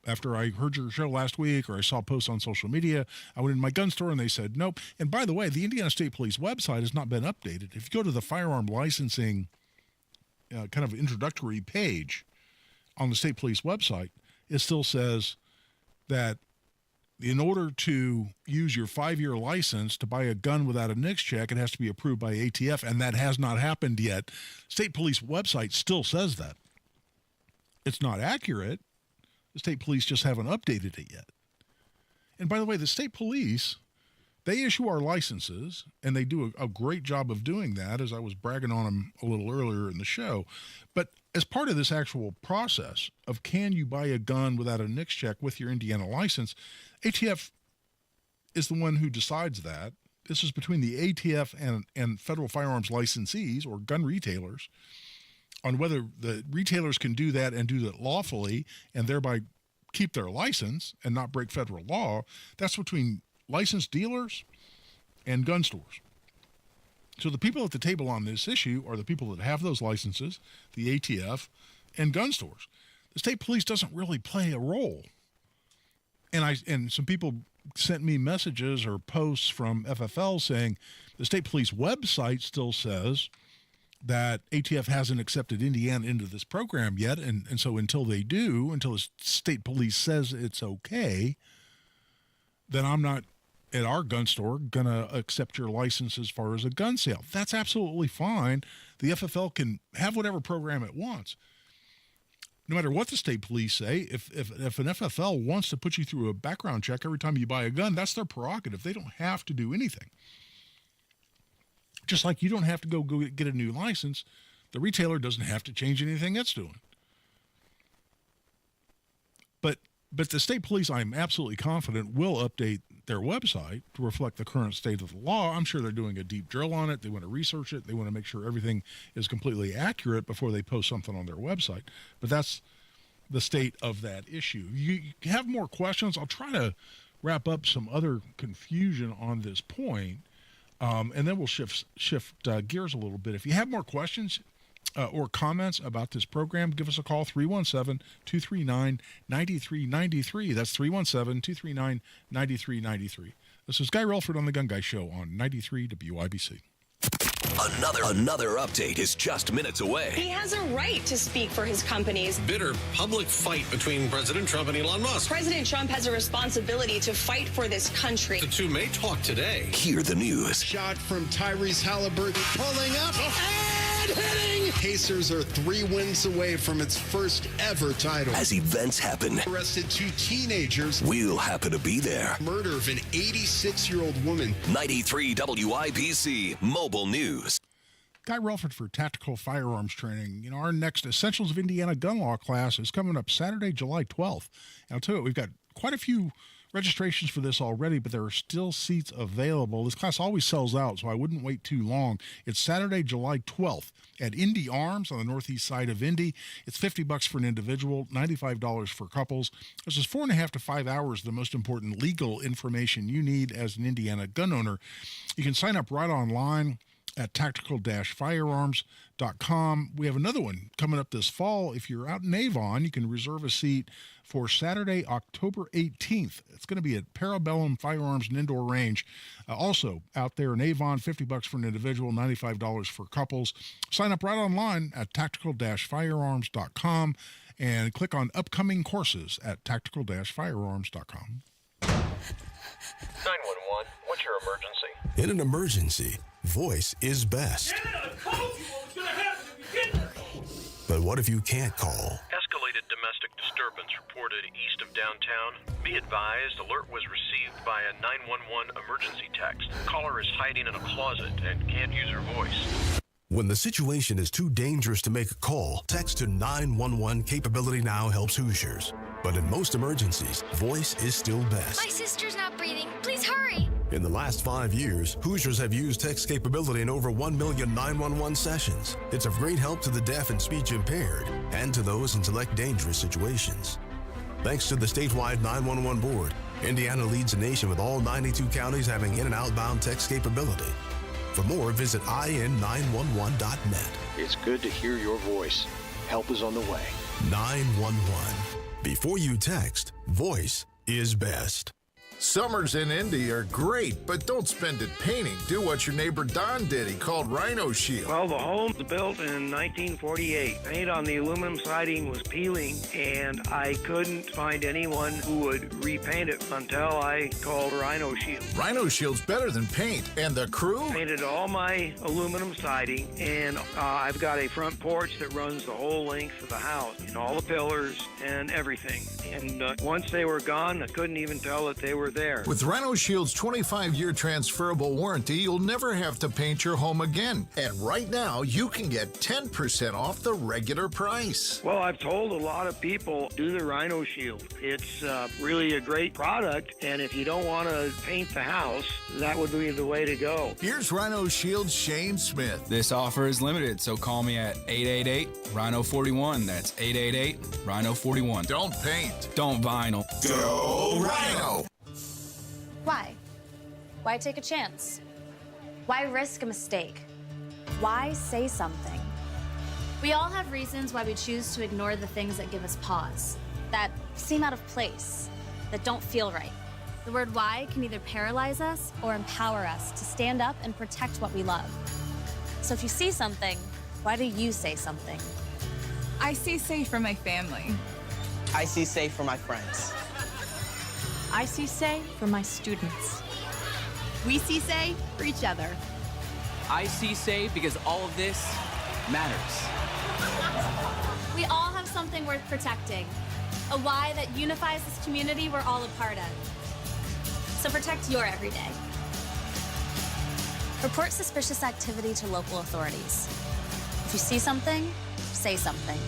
after I heard your show last week or I saw posts on social media. I went in my gun store and they said nope. And by the way, the Indiana State Police website has not been updated. If you go to the firearm licensing kind of introductory page on the state police website, it still says that in order to use your 5-year license to buy a gun without a NICS check, it has to be approved by ATF, and that has not happened yet. State police website still says that. It's not accurate. The state police just haven't updated it yet. And by the way, the state police, they issue our licenses, and they do a great job of doing that, as I was bragging on them a little earlier in the show. But as part of this actual process of can you buy a gun without a NICS check with your Indiana license, ATF is the one who decides that. This is between the ATF and federal firearms licensees or gun retailers on whether the retailers can do that and do that lawfully and thereby keep their license and not break federal law. That's between licensed dealers and gun stores. So the people at the table on this issue are the people that have those licenses, the ATF, and gun stores. The state police doesn't really play a role. And some people sent me messages or posts from FFL saying the state police website still says that ATF hasn't accepted Indiana into this program yet, and so until they do, until the state police says it's okay, then I'm not at our gun store going to accept your license as far as a gun sale. That's absolutely fine. The FFL can have whatever program it wants. No matter what the state police say, if an FFL wants to put you through a background check every time you buy a gun, that's their prerogative. They don't have to do anything. Just like you don't have to go get a new license, the retailer doesn't have to change anything it's doing. But the state police, I'm absolutely confident, will update their website to reflect the current state of the law. I'm sure they're doing a deep drill on it. They want to research it. They want to make sure everything is completely accurate before they post something on their website. But that's the state of that issue. You have more questions? I'll try to wrap up some other confusion on this point, and then we'll shift gears a little bit. If you have more questions or comments about this program, give us a call, 317-239-9393. That's 317-239-9393. This is Guy Relford on The Gun Guy Show on 93 WIBC. Another update is just minutes away. He has a right to speak for his companies. Bitter public fight between President Trump and Elon Musk. President Trump has a responsibility to fight for this country. The two may talk today. Hear the news. Shot from Tyrese Halliburton pulling up and hitting. Pacers are 3 wins away from its first ever title. As events happen, Arrested 2 teenagers. we'll happen to be there. Murder of an 86-year-old woman. 93 WIBC Mobile News. Guy Relford for Tactical Firearms Training. You know, our next Essentials of Indiana Gun Law class is coming up Saturday, July 12th. And I'll tell you what, we've got quite a few registrations for this already, but there are still seats available. This class always sells out, so I wouldn't wait too long. It's Saturday, July 12th at Indy Arms on the northeast side of Indy. It's $50 for an individual, $95 for couples. This is 4.5 to 5 hours, the most important legal information you need as an Indiana gun owner. You can sign up right online at tactical-firearms.com. We have another one coming up this fall. If you're out in Avon, you can reserve a seat for Saturday, October 18th. It's going to be at Parabellum Firearms and Indoor Range. Also out there in Avon, $50 for an individual, $95 for couples. Sign up right online at tactical-firearms.com and click on upcoming courses at tactical-firearms.com. 911, what's your emergency? In an emergency, voice is best. But what if you can't call? Escalated domestic disturbance reported east of downtown. Be advised, alert was received by a 911 emergency text. Caller is hiding in a closet and can't use her voice. When the situation is too dangerous to make a call, text to 911. Capability Now helps Hoosiers. But in most emergencies, voice is still best. My sister's not breathing. Please hurry. In the last 5 years, Hoosiers have used text capability in over 1 million 911 sessions. It's of great help to the deaf and speech impaired and to those in select dangerous situations. Thanks to the statewide 911 board, Indiana leads the nation with all 92 counties having in- and outbound text capability. For more, visit in911.net. It's good to hear your voice. Help is on the way. 911. Before you text, voice is best. Summers in Indy are great, but don't spend it painting. Do what your neighbor Don did. He called Rhino Shield. Well, the home was built in 1948. Paint on the aluminum siding was peeling, and I couldn't find anyone who would repaint it until I called Rhino Shield. Rhino Shield's better than paint. And the crew? Painted all my aluminum siding, and I've got a front porch that runs the whole length of the house, and all the pillars and everything. And once they were gone, I couldn't even tell that they were there. With Rhino Shield's 25-year transferable warranty, you'll never have to paint your home again. And right now, you can get 10% off the regular price. Well, I've told a lot of people, do the Rhino Shield. It's really a great product, and if you don't want to paint the house, that would be the way to go. Here's Rhino Shield's Shane Smith. This offer is limited, so call me at 888-RHINO-41. That's 888-RHINO-41. Don't paint. Don't vinyl. Go Rhino! Why? Why take a chance? Why risk a mistake? Why say something? We all have reasons why we choose to ignore the things that give us pause, that seem out of place, that don't feel right. The word why can either paralyze us or empower us to stand up and protect what we love. So if you see something, why do you say something? I see safe for my family. I see safe for my friends. I see say for my students. We see say for each other. I see say because all of this matters. We all have something worth protecting, a why that unifies this community we're all a part of. So protect your everyday. Report suspicious activity to local authorities. If you see something, say something.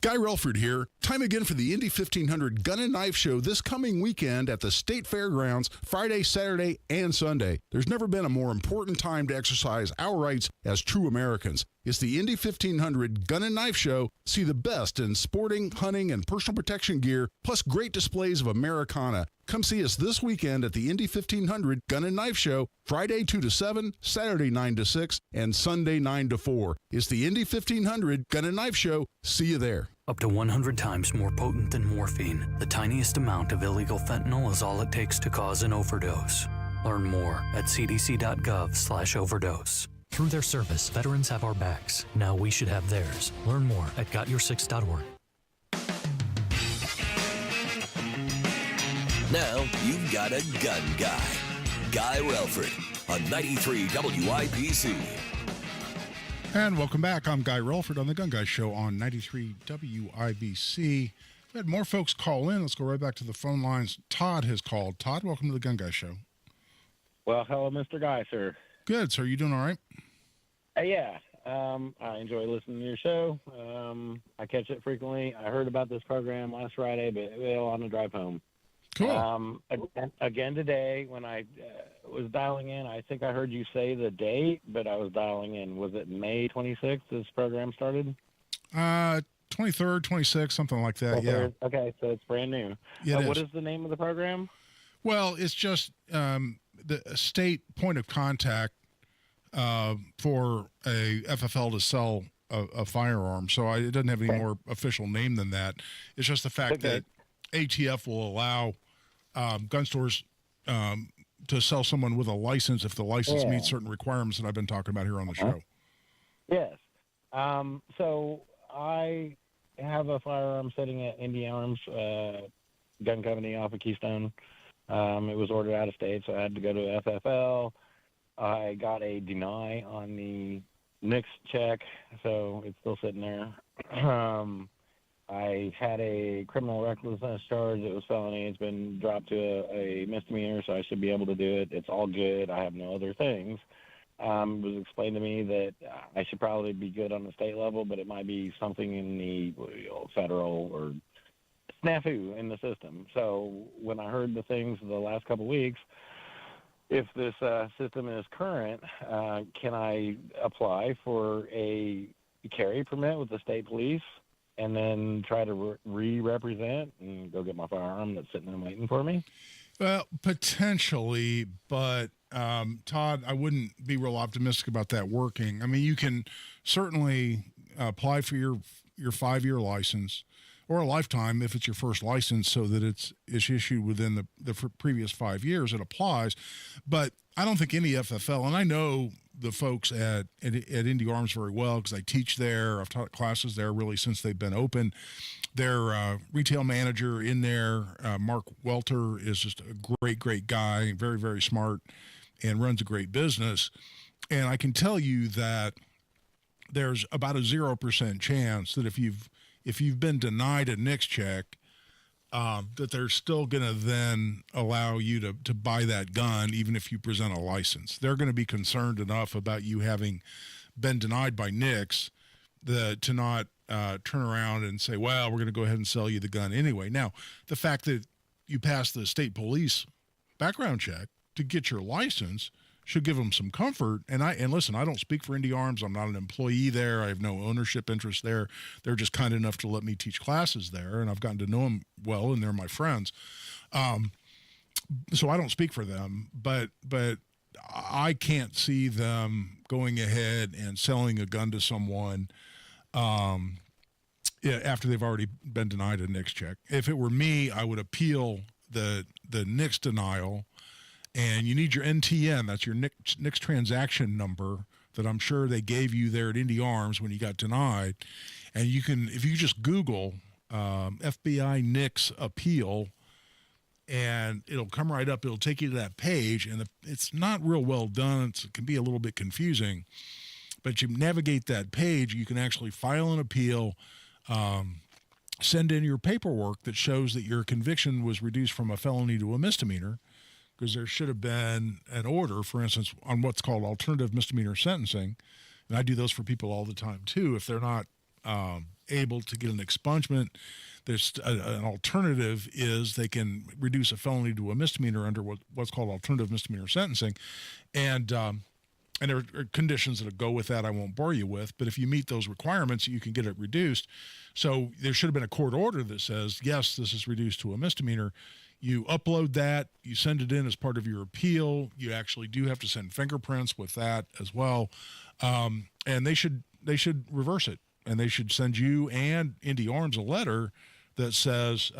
Guy Relford here. Time again for the Indy 1500 Gun and Knife Show this coming weekend at the State Fairgrounds, Friday, Saturday, and Sunday. There's never been a more important time to exercise our rights as true Americans. It's the Indy 1500 Gun and Knife Show. See the best in sporting, hunting, and personal protection gear, plus great displays of Americana. Come see us this weekend at the Indy 1500 Gun and Knife Show, Friday 2 to 7, Saturday 9 to 6, and Sunday 9 to 4. It's the Indy 1500 Gun and Knife Show. See you there. Up to 100 times more potent than morphine, the tiniest amount of illegal fentanyl is all it takes to cause an overdose. Learn more at cdc.gov/overdose. Through their service, veterans have our backs. Now we should have theirs. Learn more at gotyoursix.org. Now you've got a gun guy. Guy Relford on 93 WIPC. And welcome back. I'm Guy Relford on the Gun Guy Show on 93 WIBC. We had more folks call in. Let's go right back to the phone lines. Todd has called. Todd, welcome to the Gun Guy Show. Well, hello, Mr. Guy, sir. Good, sir. You doing all right? Yeah. I enjoy listening to your show. I catch it frequently. I heard about this program last Friday, but on the drive home. Cool. Again today, when I was dialing in, I think I heard you say the date, but I was dialing in. Was it May 26th this program started? 23rd, 26th, something like that, yeah. Okay, so it's brand new. What is the name of the program? Well, it's just the state point of contact for a FFL to sell a firearm. So it doesn't have any more official name than that. It's just the fact that ATF will allow gun stores to sell someone with a license if the license meets certain requirements that I've been talking about here on the show. Yes. So I have a firearm sitting at Indy Arms Gun Company off of Keystone. It was ordered out of state, so I had to go to FFL. I got a deny on the NICS check, so it's still sitting there. I had a criminal recklessness charge. It was felony. It's been dropped to a misdemeanor, so I should be able to do it. It's all good. I have no other things. It was explained to me that I should probably be good on the state level, but it might be something in the federal or snafu in the system. So when I heard the things the last couple of weeks, if this system is current, can I apply for a carry permit with the state police and then try to re-represent and go get my firearm that's sitting there waiting for me? Well, potentially, but Todd, I wouldn't be real optimistic about that working. I mean, you can certainly apply for your your 5-year license, or a lifetime if it's your first license, so that it's issued within the previous 5 years. It applies. But I don't think any FFL, and I know the folks at Indy Arms very well because I teach there. I've taught classes there really since they've been open. Their retail manager in there, Mark Welter, is just a great guy, very, very smart, and runs a great business. And I can tell you that there's about a 0% chance that if you've been denied a NICS check, that they're still going to then allow you to buy that gun, even if you present a license. They're going to be concerned enough about you having been denied by NICS to not turn around and say, well, we're going to go ahead and sell you the gun anyway. Now, the fact that you passed the state police background check to get your license should give them some comfort. And listen, I don't speak for Indy Arms. I'm not an employee there. I have no ownership interest there. They're just kind enough to let me teach classes there, and I've gotten to know them well, and they're my friends. So I don't speak for them, but I can't see them going ahead and selling a gun to someone after they've already been denied a NICS check. If it were me, I would appeal the NICS denial. And you need your NTN, that's your NICS transaction number that I'm sure they gave you there at Indy Arms when you got denied. And you can, if you just Google FBI NICS appeal, and it'll come right up. It'll take you to that page, and it's not real well done. It can be a little bit confusing. But you navigate that page, you can actually file an appeal, send in your paperwork that shows that your conviction was reduced from a felony to a misdemeanor, because there should have been an order, for instance, on what's called alternative misdemeanor sentencing. And I do those for people all the time, too. If they're not able to get an expungement, there's an alternative is they can reduce a felony to a misdemeanor under what's called alternative misdemeanor sentencing. And there are conditions that go with that I won't bore you with. But if you meet those requirements, you can get it reduced. So there should have been a court order that says, yes, this is reduced to a misdemeanor. You upload that, you send it in as part of your appeal. You actually do have to send fingerprints with that as well. And they should reverse it. And they should send you and Indy Arms a letter that says,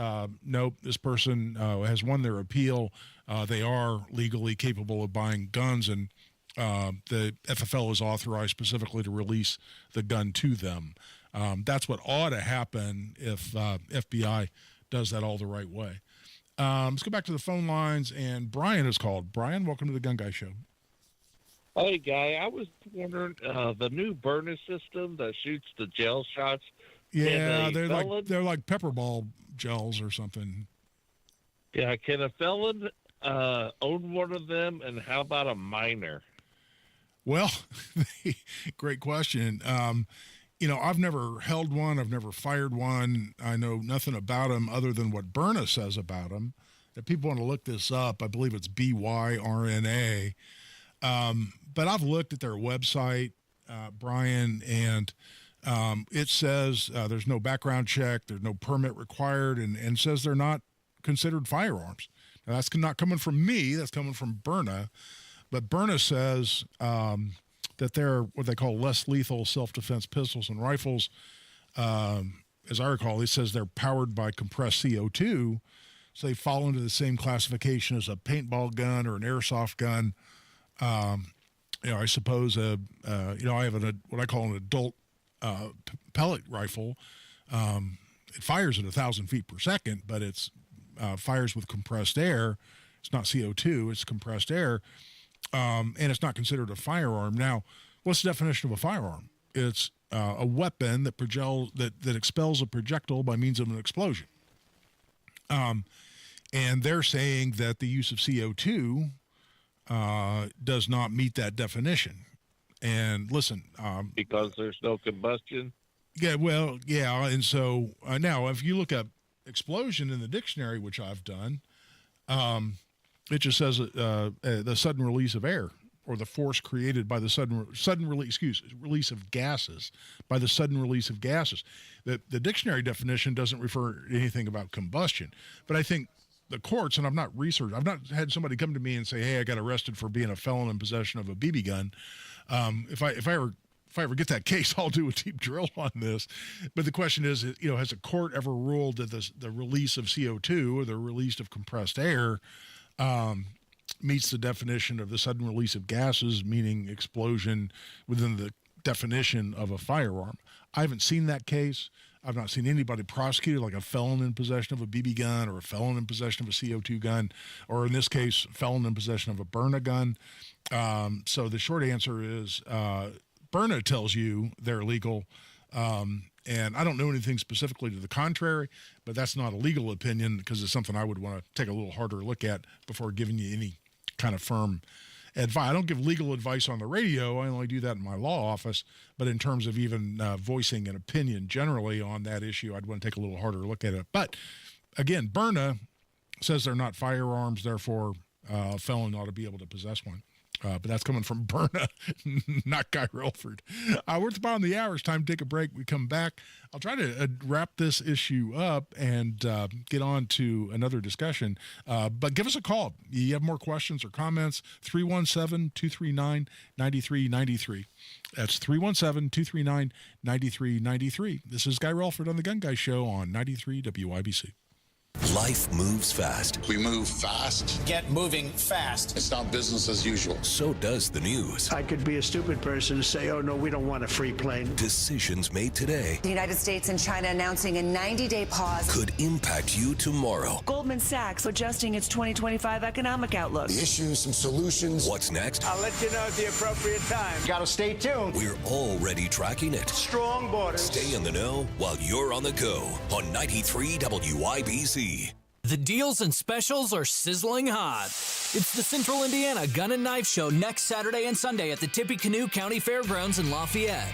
nope, this person has won their appeal. They are legally capable of buying guns, and the FFL is authorized specifically to release the gun to them. That's what ought to happen if FBI does that all the right way. Let's go back to the phone lines, and Brian is called. Brian, welcome to the Gun Guy Show. Hey, Guy, I was wondering, the new Byrna system that shoots the gel shots. Yeah, they're like pepper ball gels or something. Yeah, can a felon own one of them, and how about a minor? Well, great question. I've never held one. I've never fired one. I know nothing about them other than what Byrna says about them. If people want to look this up, I believe it's BYRNA. But I've looked at their website, Brian, and it says there's no background check, there's no permit required, and says they're not considered firearms. Now, that's not coming from me. That's coming from Byrna. But Byrna says that they're what they call less lethal self-defense pistols and rifles. As I recall, it says they're powered by compressed CO2, so they fall into the same classification as a paintball gun or an airsoft gun. I suppose I have what I call an adult pellet rifle. It fires at 1,000 feet per second, but it's fires with compressed air. It's not CO2; it's compressed air. And it's not considered a firearm. Now, what's the definition of a firearm? It's a weapon that expels a projectile by means of an explosion. And they're saying that the use of CO2 does not meet that definition. And listen, because there's no combustion. Yeah, well, yeah, and so now if you look up explosion in the dictionary, which I've done, it just says the sudden release of air, or the force created by the sudden release of gases, by the sudden release of gases. The dictionary definition doesn't refer to anything about combustion, but I think the courts, and I've not had somebody come to me and say, hey, I got arrested for being a felon in possession of a BB gun. If I ever if I ever get that case, I'll do a deep drill on this. But the question is, has a court ever ruled that the release of CO2 or the release of compressed air meets the definition of the sudden release of gases, meaning explosion within the definition of a firearm? I haven't seen that case. I've not seen anybody prosecuted, like a felon in possession of a BB gun or a felon in possession of a CO2 gun, or in this case, felon in possession of a Byrna gun. So the short answer is Byrna tells you they're legal. And I don't know anything specifically to the contrary, but that's not a legal opinion because it's something I would want to take a little harder look at before giving you any kind of firm advice. I don't give legal advice on the radio. I only do that in my law office. But in terms of even voicing an opinion generally on that issue, I'd want to take a little harder look at it. But again, Byrna says they're not firearms, therefore a felon ought to be able to possess one. But that's coming from Byrna, not Guy Relford. We're at the bottom of the hour. It's time to take a break. We come back. I'll try to wrap this issue up and get on to another discussion. But give us a call. You have more questions or comments, 317-239-9393. That's 317-239-9393. This is Guy Relford on The Gun Guy Show on 93 WIBC. Life moves fast. We move fast. Get moving fast. It's not business as usual. So does the news. I could be a stupid person to say, oh, no, we don't want a free plane. Decisions made today. The United States and China announcing a 90-day pause. Could impact you tomorrow. Goldman Sachs adjusting its 2025 economic outlook. The issues, some solutions. What's next? I'll let you know at the appropriate time. Gotta stay tuned. We're already tracking it. Strong borders. Stay in the know while you're on the go on 93 WIBC. The deals and specials are sizzling hot. It's the Central Indiana Gun and Knife Show next Saturday and Sunday at the Tippecanoe County Fairgrounds in Lafayette.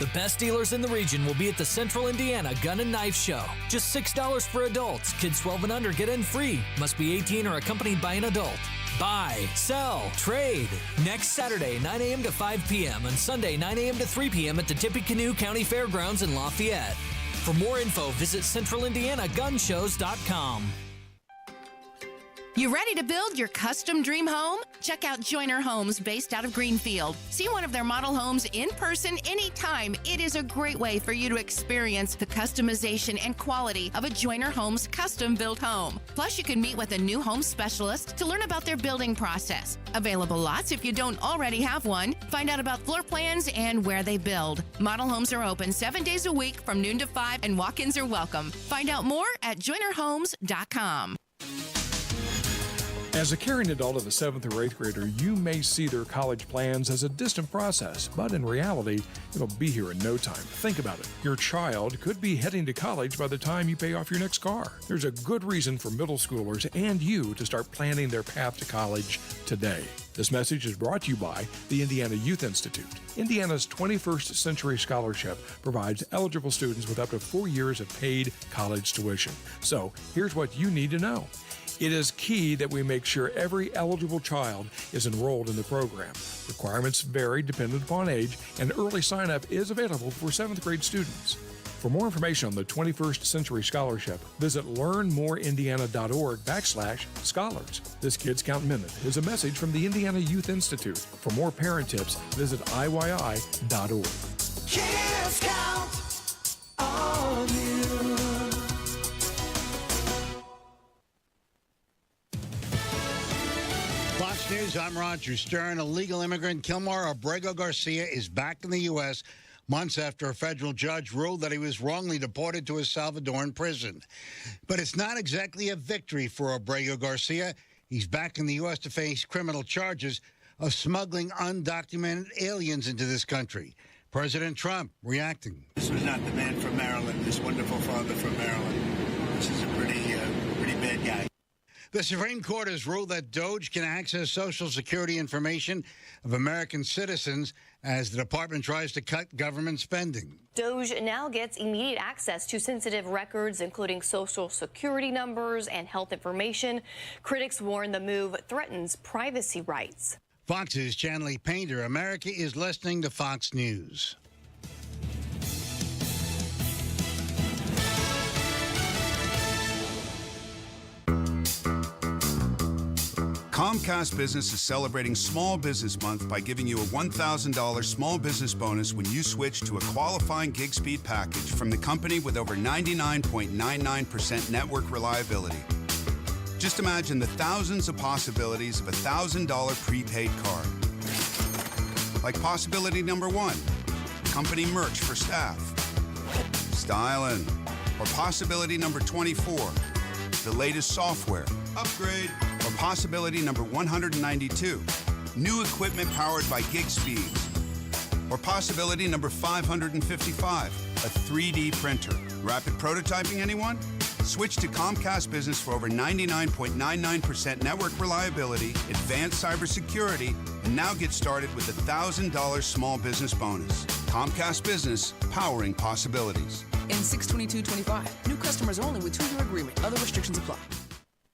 The best dealers in the region will be at the Central Indiana Gun and Knife Show. Just $6 for adults. Kids 12 and under get in free. Must be 18 or accompanied by an adult. Buy, sell, trade. Next Saturday, 9 a.m. to 5 p.m. and Sunday, 9 a.m. to 3 p.m. at the Tippecanoe County Fairgrounds in Lafayette. For more info, visit CentralIndianaGunShows.com. You ready to build your custom dream home? Check out Joyner Homes based out of Greenfield. See one of their model homes in person anytime. It is a great way for you to experience the customization and quality of a Joyner Homes custom built home. Plus, you can meet with a new home specialist to learn about their building process. Available lots if you don't already have one. Find out about floor plans and where they build. Model homes are open 7 days a week from noon to 5 and walk-ins are welcome. Find out more at JoynerHomes.com. As a caring adult of a 7th or 8th grader, you may see their college plans as a distant process, but in reality, it'll be here in no time. Think about it. Your child could be heading to college by the time you pay off your next car. There's a good reason for middle schoolers and you to start planning their path to college today. This message is brought to you by the Indiana Youth Institute. Indiana's 21st Century Scholarship provides eligible students with up to 4 years of paid college tuition. So here's what you need to know. It is key that we make sure every eligible child is enrolled in the program. Requirements vary dependent upon age, and early sign-up is available for 7th grade students. For more information on the 21st Century Scholarship, visit learnmoreindiana.org/scholars. This Kids Count Minute is a message from the Indiana Youth Institute. For more parent tips, visit IYI.org. Kids count on you. Fox News, I'm Roger Stern. A legal immigrant, Kilmar Abrego Garcia, is back in the U.S. months after a federal judge ruled that he was wrongly deported to a Salvadoran prison. But it's not exactly a victory for Abrego Garcia. He's back in the U.S. to face criminal charges of smuggling undocumented aliens into this country. President Trump reacting. This was not the man from Maryland, this wonderful father from Maryland. This is a pretty bad guy. The Supreme Court has ruled that DOJ can access Social Security information of American citizens as the department tries to cut government spending. DOJ now gets immediate access to sensitive records, including Social Security numbers and health information. Critics warn the move threatens privacy rights. Fox's Chanley Painter. America is listening to Fox News. Comcast Business is celebrating Small Business Month by giving you a $1,000 small business bonus when you switch to a qualifying gig speed package from the company with over 99.99% network reliability. Just imagine the thousands of possibilities of a $1,000 prepaid card. Like possibility number 1, company merch for staff. Styling. Or possibility number 24, the latest software. Upgrade. Or possibility number 192, new equipment powered by gig speeds. Or possibility number 555, a 3D printer. Rapid prototyping, anyone? Switch to Comcast Business for over 99.99% network reliability, advanced cybersecurity, and now get started with a $1,000 small business bonus. Comcast Business, powering possibilities. In 6/22/25, new customers only with 2-year agreement. Other restrictions apply.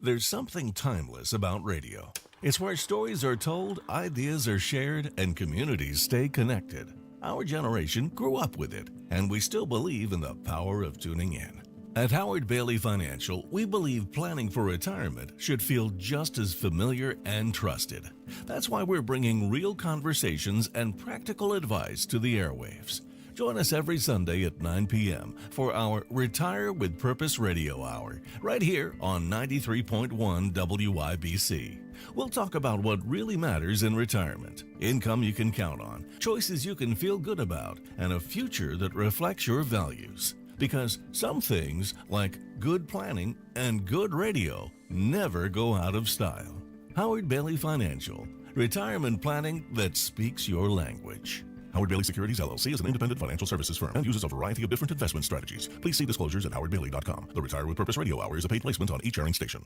There's something timeless about radio. It's where stories are told, ideas are shared, and communities stay connected. Our generation grew up with it, and we still believe in the power of tuning in. At Howard Bailey Financial, we believe planning for retirement should feel just as familiar and trusted. That's why we're bringing real conversations and practical advice to the airwaves. Join us every Sunday at 9 p.m. for our Retire with Purpose Radio Hour, right here on 93.1 WIBC. We'll talk about what really matters in retirement, income you can count on, choices you can feel good about, and a future that reflects your values. Because some things, like good planning and good radio, never go out of style. Howard Bailey Financial, retirement planning that speaks your language. Howard Bailey Securities, LLC is an independent financial services firm and uses a variety of different investment strategies. Please see disclosures at howardbailey.com. The Retire with Purpose Radio Hour is a paid placement on each airing station.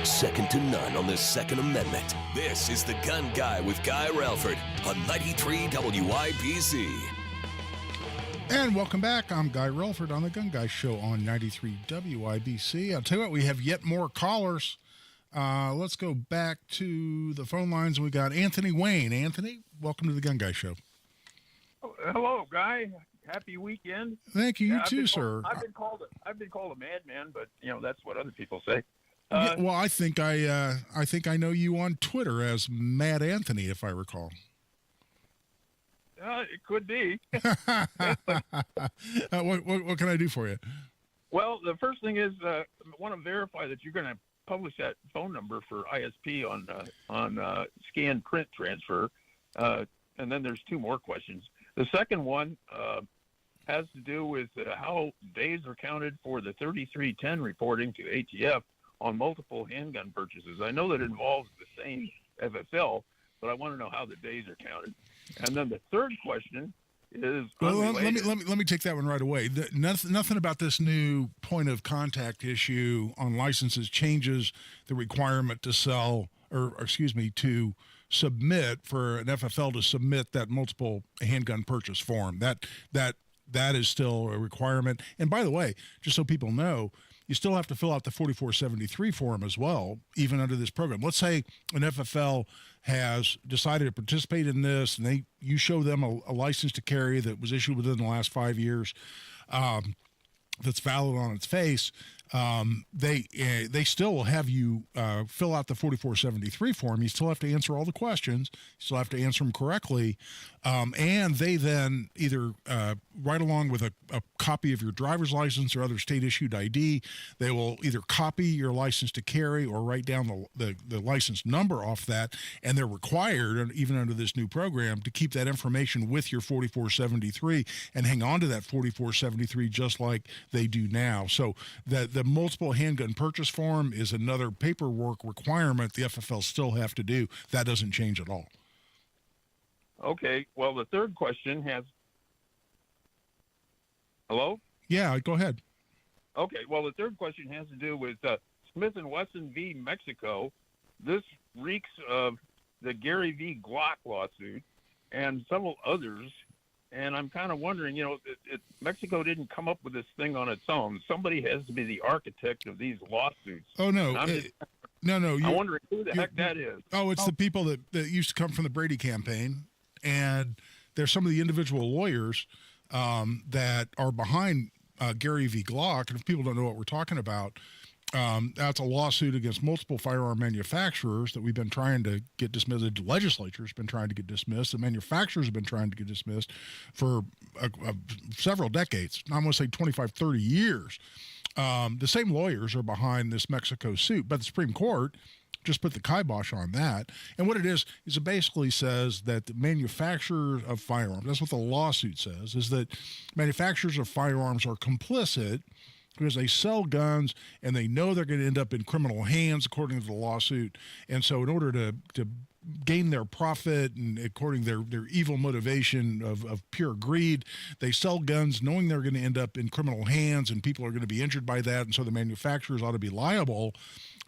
Second to none on the Second Amendment. This is The Gun Guy with Guy Relford on 93 WIBC. And welcome back. I'm Guy Relford on The Gun Guy Show on 93 WIBC. I'll tell you what, we have yet more callers. Let's go back to the phone lines. We got Anthony Wayne. Anthony, welcome to the Gun Guy Show. Hello, Guy. Happy weekend. Thank you. You too, sir. I've been called a madman, but that's what other people say. Yeah, well, I think I know you on Twitter as Mad Anthony, if I recall. It could be. What can I do for you? Well, the first thing is I want to verify that you're going to publish that phone number for ISP on scan print transfer, and then there's 2 more questions. The second one has to do with how days are counted for the 3310 reporting to ATF on multiple handgun purchases. I know that it involves the same FFL, but I want to know how the days are counted. And then the third question is unrelated. Let me take that one right away. Nothing about this new point of contact issue on licenses changes the requirement to sell, to submit for an FFL to submit that multiple handgun purchase form. That is still a requirement. And by the way, just so people know, you still have to fill out the 4473 form as well, even under this program. Let's say an FFL has decided to participate in this, and you show them a license to carry that was issued within the last 5 years, that's valid on its face. They still will have you fill out the 4473 form. You still have to answer all the questions. You still have to answer them correctly. And they then either right along with a copy of your driver's license or other state-issued ID, they will either copy your license to carry or write down the license number off that. And they're required, even under this new program, to keep that information with your 4473 and hang on to that 4473 just like they do now. So the multiple handgun purchase form is another paperwork requirement the FFL still have to do. That doesn't change at all. Okay. Well, the third question has... Hello? Yeah, go ahead. Okay. Well, the third question has to do with Smith & Wesson v. Mexico. This reeks of the Gary v. Glock lawsuit and several others. And I'm kind of wondering, Mexico didn't come up with this thing on its own. Somebody has to be the architect of these lawsuits. Oh, no. No. I'm wondering who the heck that is. Oh, it's the people that used to come from the Brady campaign. And there's some of the individual lawyers that are behind Gary v. Glock. And if people don't know what we're talking about, That's a lawsuit against multiple firearm manufacturers that we've been trying to get dismissed. The legislature's been trying to get dismissed. The manufacturers have been trying to get dismissed for several decades. I'm going to say 25, 30 years. The same lawyers are behind this Mexico suit, but the Supreme Court just put the kibosh on that. And what it is it basically says that the manufacturers of firearms, that's what the lawsuit says, is that manufacturers of firearms are complicit because they sell guns and they know they're going to end up in criminal hands, according to the lawsuit. And so in order to gain their profit and according to their evil motivation of pure greed, they sell guns knowing they're going to end up in criminal hands and people are going to be injured by that. And so the manufacturers ought to be liable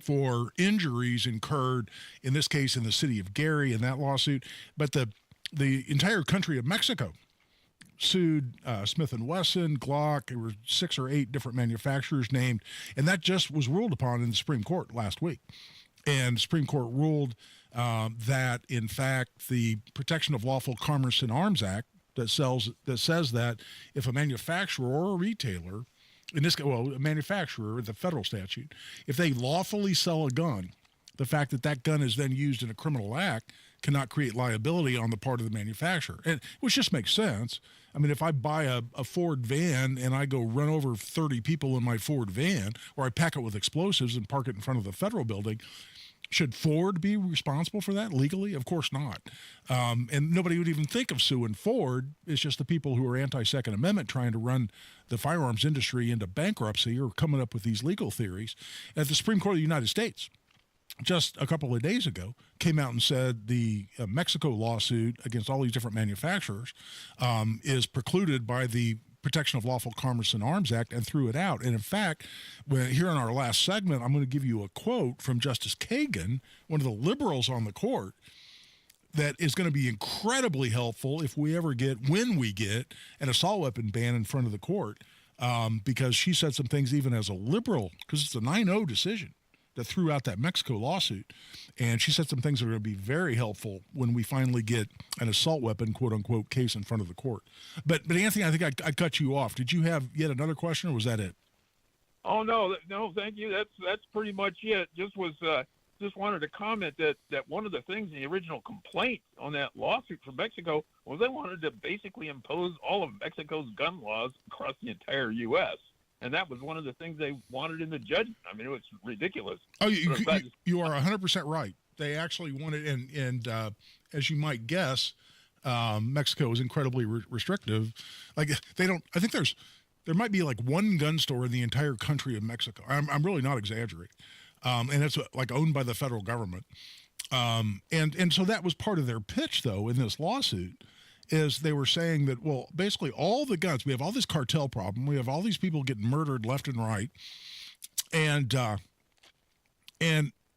for injuries incurred, in this case, in the city of Gary in that lawsuit. But the entire country of Mexico sued Smith & Wesson, Glock. There were 6 or 8 different manufacturers named, and that just was ruled upon in the Supreme Court last week. And the Supreme Court ruled that, in fact, the Protection of Lawful Commerce in Arms Act that says that if a manufacturer or a retailer, in this case, well, a manufacturer, the federal statute, if they lawfully sell a gun, the fact that that gun is then used in a criminal act cannot create liability on the part of the manufacturer, and which just makes sense. I mean, if I buy a Ford van and I go run over 30 people in my Ford van, or I pack it with explosives and park it in front of the federal building, should Ford be responsible for that legally? Of course not. And nobody would even think of suing Ford. It's just the people who are anti-Second Amendment trying to run the firearms industry into bankruptcy or coming up with these legal theories. At the Supreme Court of the United States, just a couple of days ago, came out and said the Mexico lawsuit against all these different manufacturers is precluded by the Protection of Lawful Commerce in Arms Act, and threw it out. And in fact, here in our last segment, I'm going to give you a quote from Justice Kagan, one of the liberals on the court, that is going to be incredibly helpful if we ever get, when we get, an assault weapon ban in front of the court, because she said some things even as a liberal, because it's a 9-0 decision that threw out that Mexico lawsuit. And she said some things that are going to be very helpful when we finally get an assault weapon, quote unquote, case in front of the court. But Anthony, I think I cut you off. Did you have yet another question, or was that it? Oh, no, thank you. That's pretty much it. Just wanted to comment that one of the things in the original complaint on that lawsuit from Mexico was they wanted to basically impose all of Mexico's gun laws across the entire U.S., and that was one of the things they wanted in the judgment. I mean, it was ridiculous. Oh, you are 100% right. They actually wanted, and as you might guess, Mexico is incredibly restrictive. Like they don't. I think there might be like one gun store in the entire country of Mexico. I'm really not exaggerating, and it's like owned by the federal government. And so that was part of their pitch, though, in this lawsuit. Is they were saying that, well, basically all the guns, we have all this cartel problem, we have all these people getting murdered left and right, and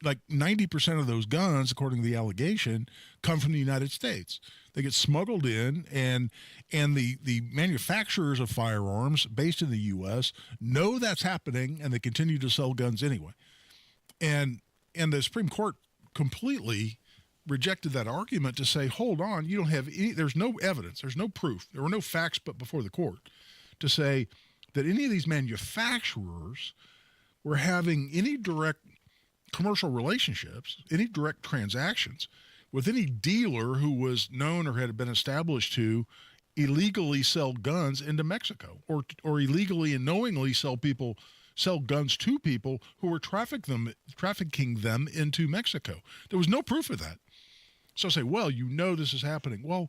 like 90% of those guns, according to the allegation, come from the United States. They get smuggled in, and the manufacturers of firearms based in the U.S. know that's happening, and they continue to sell guns anyway. And the Supreme Court completely rejected that argument to say, hold on, you don't have any, there's no evidence, there's no proof, there were no facts put before the court to say that any of these manufacturers were having any direct commercial relationships, any direct transactions with any dealer who was known or had been established to illegally sell guns into Mexico, or illegally and knowingly sell guns to people who were trafficking them into Mexico. There was no proof of that. So say, well, this is happening. Well,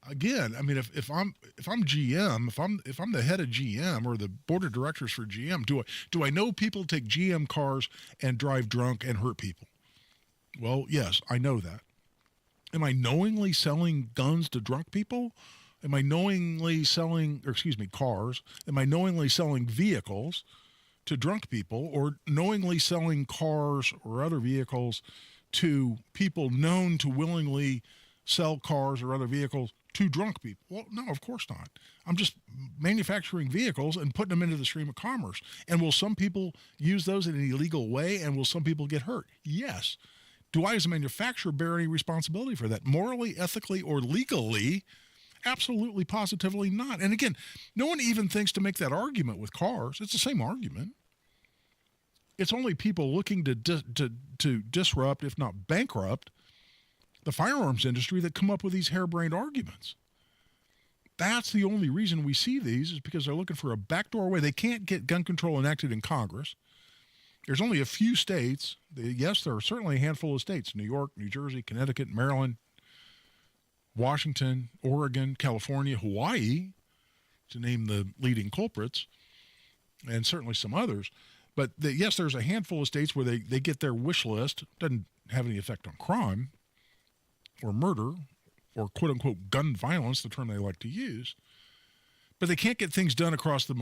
again, I mean, if I'm GM, if I'm the head of GM or the board of directors for GM, do I know people take GM cars and drive drunk and hurt people? Well, yes, I know that. Am I knowingly selling guns to drunk people? Am I knowingly selling, cars? Am I knowingly selling vehicles to drunk people, or knowingly selling cars or other vehicles to people known to willingly sell cars or other vehicles to drunk people? Well, no, of course not. I'm just manufacturing vehicles and putting them into the stream of commerce. And will some people use those in an illegal way, and will some people get hurt? Yes. Do I as a manufacturer bear any responsibility for that? Morally, ethically, or legally? Absolutely, positively not. And again, no one even thinks to make that argument with cars. It's the same argument. It's only people looking to disrupt, if not bankrupt, the firearms industry that come up with these harebrained arguments. That's the only reason we see these, is because they're looking for a backdoor way. They can't get gun control enacted in Congress. There's only a few states. Yes, there are certainly a handful of states: New York, New Jersey, Connecticut, Maryland, Washington, Oregon, California, Hawaii, to name the leading culprits, and certainly some others. But yes, there's a handful of states where they get their wish list. Doesn't have any effect on crime or murder or quote-unquote gun violence, the term they like to use. But they can't get things done across the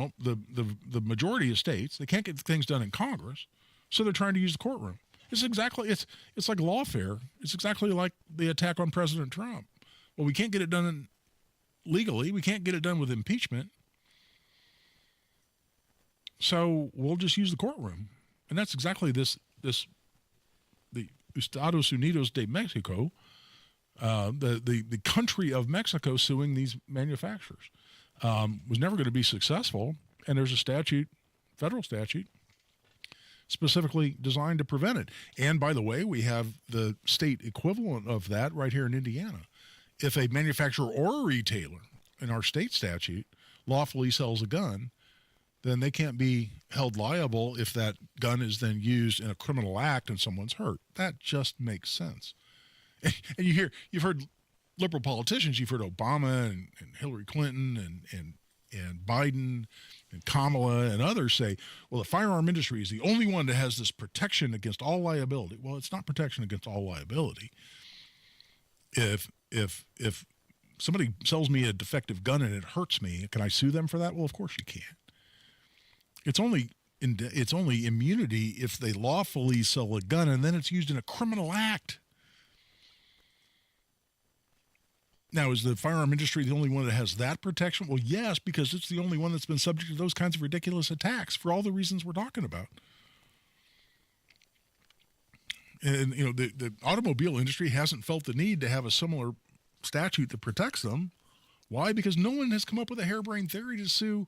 majority of states. They can't get things done in Congress, so they're trying to use the courtroom. It's like lawfare. It's exactly like the attack on President Trump. Well, we can't get it done legally. We can't get it done with impeachment. So we'll just use the courtroom. And that's exactly the Estados Unidos de Mexico, the country of Mexico suing these manufacturers. Was never going to be successful, and there's a statute, federal statute, specifically designed to prevent it. And by the way, we have the state equivalent of that right here in Indiana. If a manufacturer or a retailer in our state statute lawfully sells a gun, then they can't be held liable if that gun is then used in a criminal act and someone's hurt. That just makes sense. And you've heard liberal politicians, you've heard Obama and Hillary Clinton and Biden and Kamala and others say, well, the firearm industry is the only one that has this protection against all liability. Well, it's not protection against all liability. If somebody sells me a defective gun and it hurts me, can I sue them for that? Well, of course you can't. It's only immunity if they lawfully sell a gun and then it's used in a criminal act. Now, is the firearm industry the only one that has that protection? Well, yes, because it's the only one that's been subject to those kinds of ridiculous attacks for all the reasons we're talking about. And, the automobile industry hasn't felt the need to have a similar statute that protects them. Why? Because no one has come up with a harebrained theory to sue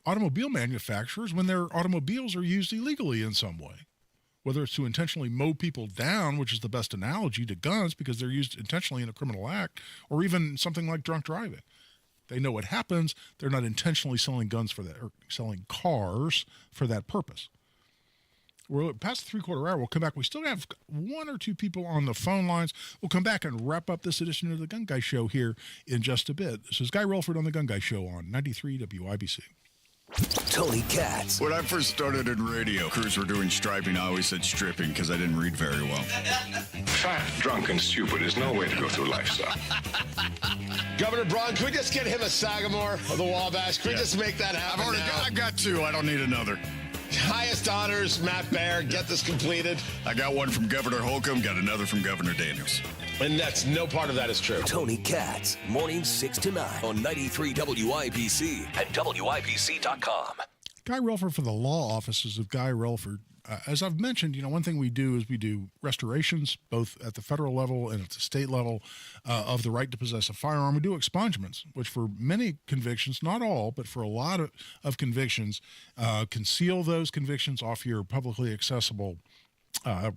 automobile manufacturers when their automobiles are used illegally in some way. Whether it's to intentionally mow people down, which is the best analogy to guns because they're used intentionally in a criminal act, or even something like drunk driving. They know what happens. They're not intentionally selling guns for that, or selling cars for that purpose. We're past the 3/4 hour. We'll come back. We still have one or two people on the phone lines. We'll come back and wrap up this edition of the Gun Guy Show here in just a bit. This is Guy Relford on the Gun Guy Show on 93 WIBC. Tony Katz. When I first started in radio, crews were doing striping. I always said stripping because I didn't read very well. Fat, drunk, and stupid is no way to go through life, sir. Governor Braun, can we just get him a Sagamore of the Wabash? Can we just make that happen? I got two. I don't need another. Highest honors, Matt Baer. Get this completed. I got one from Governor Holcomb, got another from Governor Daniels. And no part of that is true. Tony Katz, mornings 6 to 9 on 93 WIBC and WIBC.com. Guy Relford for the law offices of Guy Relford. As I've mentioned, one thing we do is we do restorations, both at the federal level and at the state level, of the right to possess a firearm. We do expungements, which for many convictions, not all, but for a lot of convictions, conceal those convictions off your publicly accessible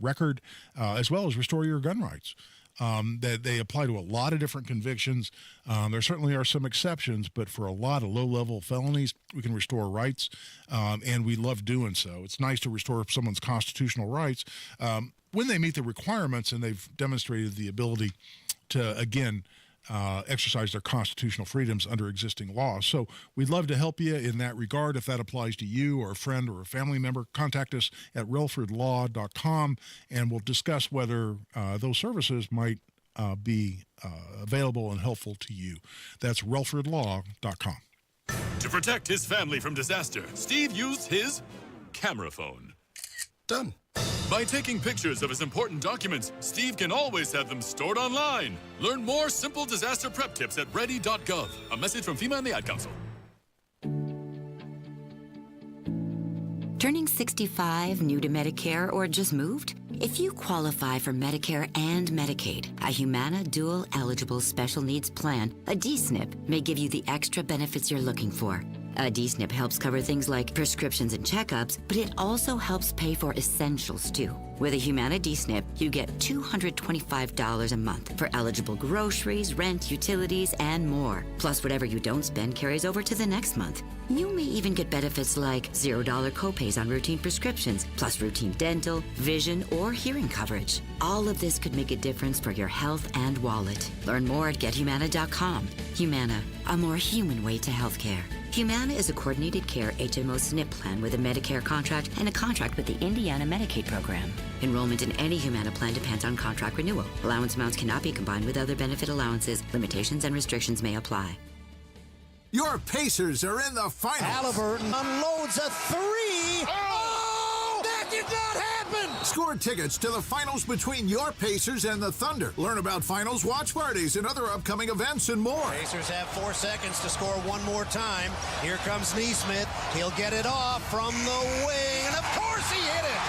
record, as well as restore your gun rights. That they apply to a lot of different convictions. There certainly are some exceptions, but for a lot of low-level felonies, we can restore rights, and we love doing so. It's nice to restore someone's constitutional rights when they meet the requirements and they've demonstrated the ability to, again, exercise their constitutional freedoms under existing laws. So we'd love to help you in that regard. If that applies to you or a friend or a family member, contact us at relfordlaw.com, and we'll discuss whether those services might be available and helpful to you. That's relfordlaw.com. To protect his family from disaster, Steve used his camera phone. Done. By taking pictures of his important documents, Steve can always have them stored online. Learn more simple disaster prep tips at ready.gov. A message from FEMA and the Ad Council. Turning 65, new to Medicare, or just moved? If you qualify for Medicare and Medicaid, a Humana Dual Eligible Special Needs Plan, a DSNP, may give you the extra benefits you're looking for. A D-SNP helps cover things like prescriptions and checkups, but it also helps pay for essentials too. With a Humana D-SNP, you get $225 a month for eligible groceries, rent, utilities, and more. Plus, whatever you don't spend carries over to the next month. You may even get benefits like $0 copays on routine prescriptions, plus routine dental, vision, or hearing coverage. All of this could make a difference for your health and wallet. Learn more at GetHumana.com. Humana, a more human way to healthcare. Humana is a coordinated care HMO SNP plan with a Medicare contract and a contract with the Indiana Medicaid program. Enrollment in any Humana plan depends on contract renewal. Allowance amounts cannot be combined with other benefit allowances. Limitations and restrictions may apply. Your Pacers are in the finals. Halliburton unloads a three. Oh! That did not happen! Score tickets to the finals between your Pacers and the Thunder. Learn about finals watch parties and other upcoming events and more. Pacers have 4 seconds to score one more time. Here comes Neesmith. He'll get it off from the wing, and of course he hit it!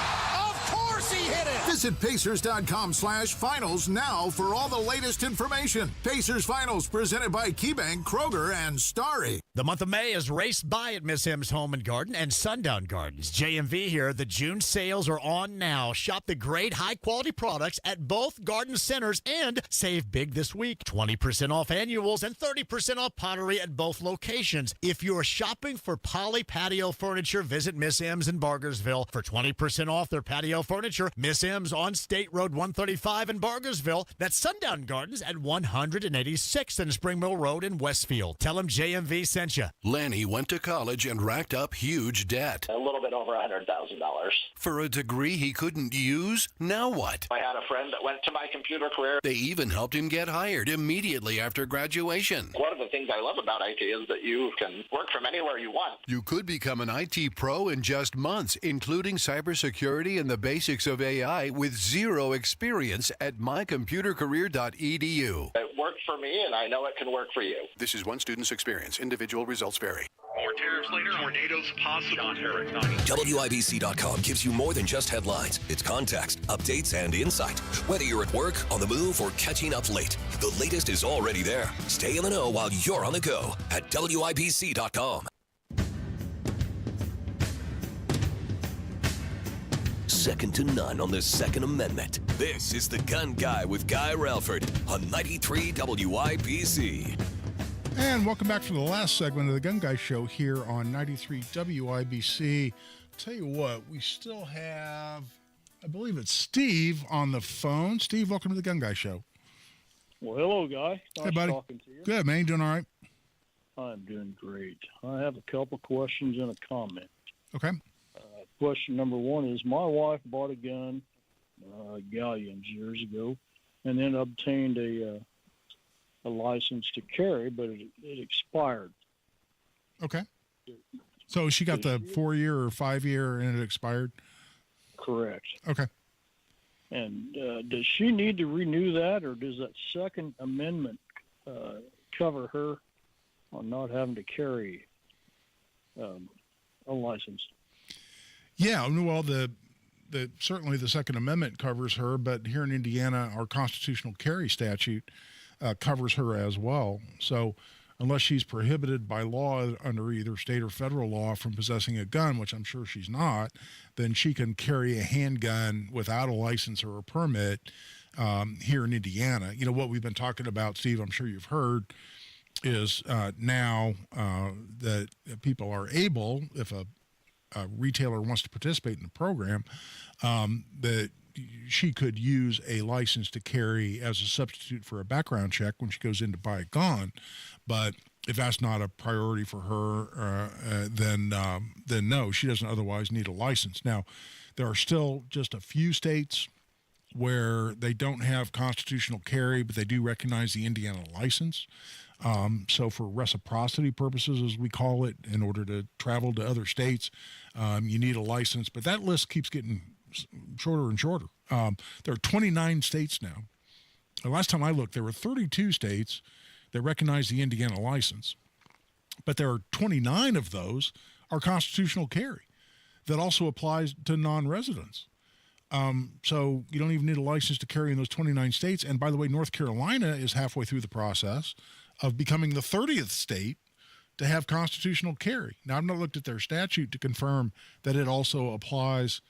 He hit it! Visit Pacers.com/finals now for all the latest information. Pacers Finals presented by KeyBank, Kroger, and Starry. The month of May is raced by at Miss M's Home and Garden and Sundown Gardens. JMV here. The June sales are on now. Shop the great high-quality products at both garden centers and save big this week. 20% off annuals and 30% off pottery at both locations. If you're shopping for Poly patio furniture, visit Miss M's in Bargersville for 20% off their patio furniture. Miss M's on State Road 135 in Bargersville. That's Sundown Gardens at 186th and Spring Mill Road in Westfield. Tell them JMV sent you. Lanny went to college and racked up huge debt. A little bit over $100,000. For a degree he couldn't use? Now what? I had a friend that went to my computer career. They even helped him get hired immediately after graduation. One of the things I love about IT is that you can work from anywhere you want. You could become an IT pro in just months, including cybersecurity and the basics of AI with zero experience at mycomputercareer.edu. It worked for me, and I know it can work for you. This is one student's experience. Individual results vary. More tariffs later, tornadoes possible. WIBC.com gives you more than just headlines. It's context, updates, and insight. Whether you're at work, on the move, or catching up late, the latest is already there. Stay in the know while you're on the go at WIBC.com. Second to none on the Second Amendment. This is The Gun Guy with Guy Relford on 93 WIBC. And welcome back to the last segment of the Gun Guy Show here on 93 WIBC. Tell you what, we still have, I believe it's Steve on the phone. Steve, welcome to the Gun Guy Show. Well, hello, Guy. Nice hey, buddy. Talking to you. Good, man. You doing all right? I'm doing great. I have a couple questions and a comment. Okay. Question number one is, my wife bought a gun, Galleons, years ago, and then obtained a license to carry, but it expired. Okay. So she got the 4-year or 5-year and it expired? Correct. Okay. And does she need to renew that, or does that Second Amendment cover her on not having to carry a license? Yeah, well, certainly the Second Amendment covers her, but here in Indiana, our constitutional carry statute covers her as well. So unless she's prohibited by law under either state or federal law from possessing a gun, which I'm sure she's not, then she can carry a handgun without a license or a permit here in Indiana. You know, what we've been talking about, Steve, I'm sure you've heard, is now that people are able, if a retailer wants to participate in the program, that she could use a license to carry as a substitute for a background check when she goes in to buy a gun. But if that's not a priority for her, then no, she doesn't otherwise need a license. Now, there are still just a few states where they don't have constitutional carry, but they do recognize the Indiana license. So for reciprocity purposes, as we call it, in order to travel to other states, you need a license. But that list keeps getting shorter and shorter. There are 29 states now. The last time I looked, there were 32 states that recognize the Indiana license. But there are 29 of those are constitutional carry that also applies to non-residents. So you don't even need a license to carry in those 29 states. And by the way, North Carolina is halfway through the process of becoming the 30th state to have constitutional carry. Now, I've not looked at their statute to confirm that it also applies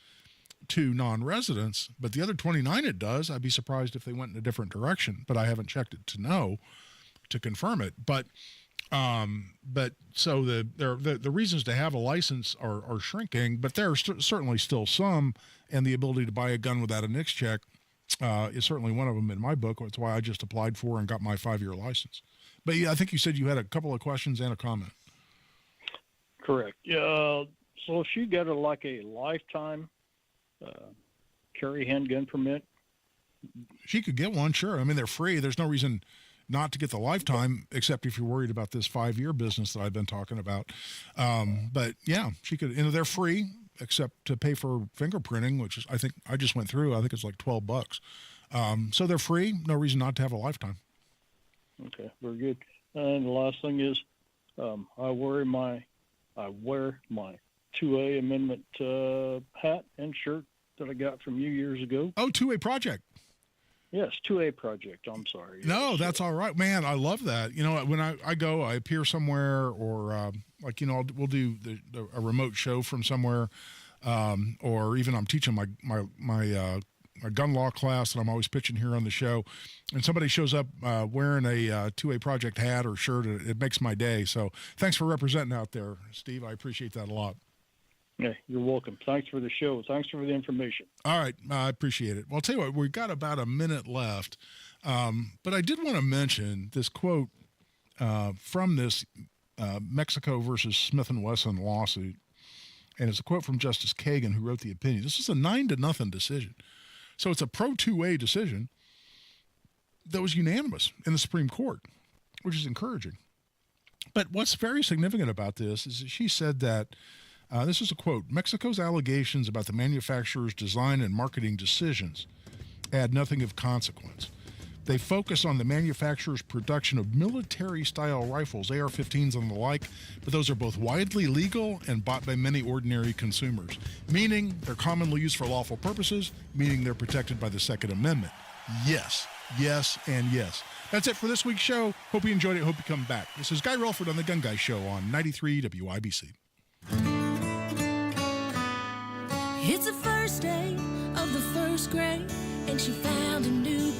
to non-residents, but the other 29 it does. I'd be surprised if they went in a different direction, but I haven't checked it to confirm it. But so the reasons to have a license are shrinking, but there are certainly still some, and the ability to buy a gun without a NICS check is certainly one of them in my book. That's why I just applied for and got my 5-year license. But yeah, I think you said you had a couple of questions and a comment. Correct. Yeah. So she got a lifetime carry handgun permit. She could get one, sure. I mean, they're free. There's no reason not to get the lifetime, except if you're worried about this 5-year business that I've been talking about. But yeah, she could. They're free, except to pay for fingerprinting, which is, I think I just went through. I think it's like $12. So they're free. No reason not to have a lifetime. Okay, very good. And the last thing is, I wear my 2A amendment hat and shirt that I got from you years ago. Oh, 2A Project. Yes, 2A Project. I'm sorry. No, that's all right, man. I love that. You know, when I go, I appear somewhere, or we'll do a remote show from somewhere, or even I'm teaching my gun law class that I'm always pitching here on the show, and somebody shows up wearing a 2A Project hat or shirt. It makes my day. So thanks for representing out there, Steve. I appreciate that a lot. Yeah, you're welcome. Thanks for the show. Thanks for the information. All right. I appreciate it. Well, I'll tell you what, we've got about a minute left. But I did want to mention this quote from this Mexico versus Smith & Wesson lawsuit. And it's a quote from Justice Kagan, who wrote the opinion. This is a 9-0 decision. So it's a pro-2A decision that was unanimous in the Supreme Court, which is encouraging. But what's very significant about this is that she said that, this is a quote, Mexico's allegations about the manufacturer's design and marketing decisions add nothing of consequence. They focus on the manufacturer's production of military-style rifles, AR-15s and the like, but those are both widely legal and bought by many ordinary consumers, meaning they're commonly used for lawful purposes, meaning they're protected by the Second Amendment. Yes, yes, and yes. That's it for this week's show. Hope you enjoyed it. Hope you come back. This is Guy Relford on The Gun Guy Show on 93 WIBC. It's the first day of the first grade, and she found a new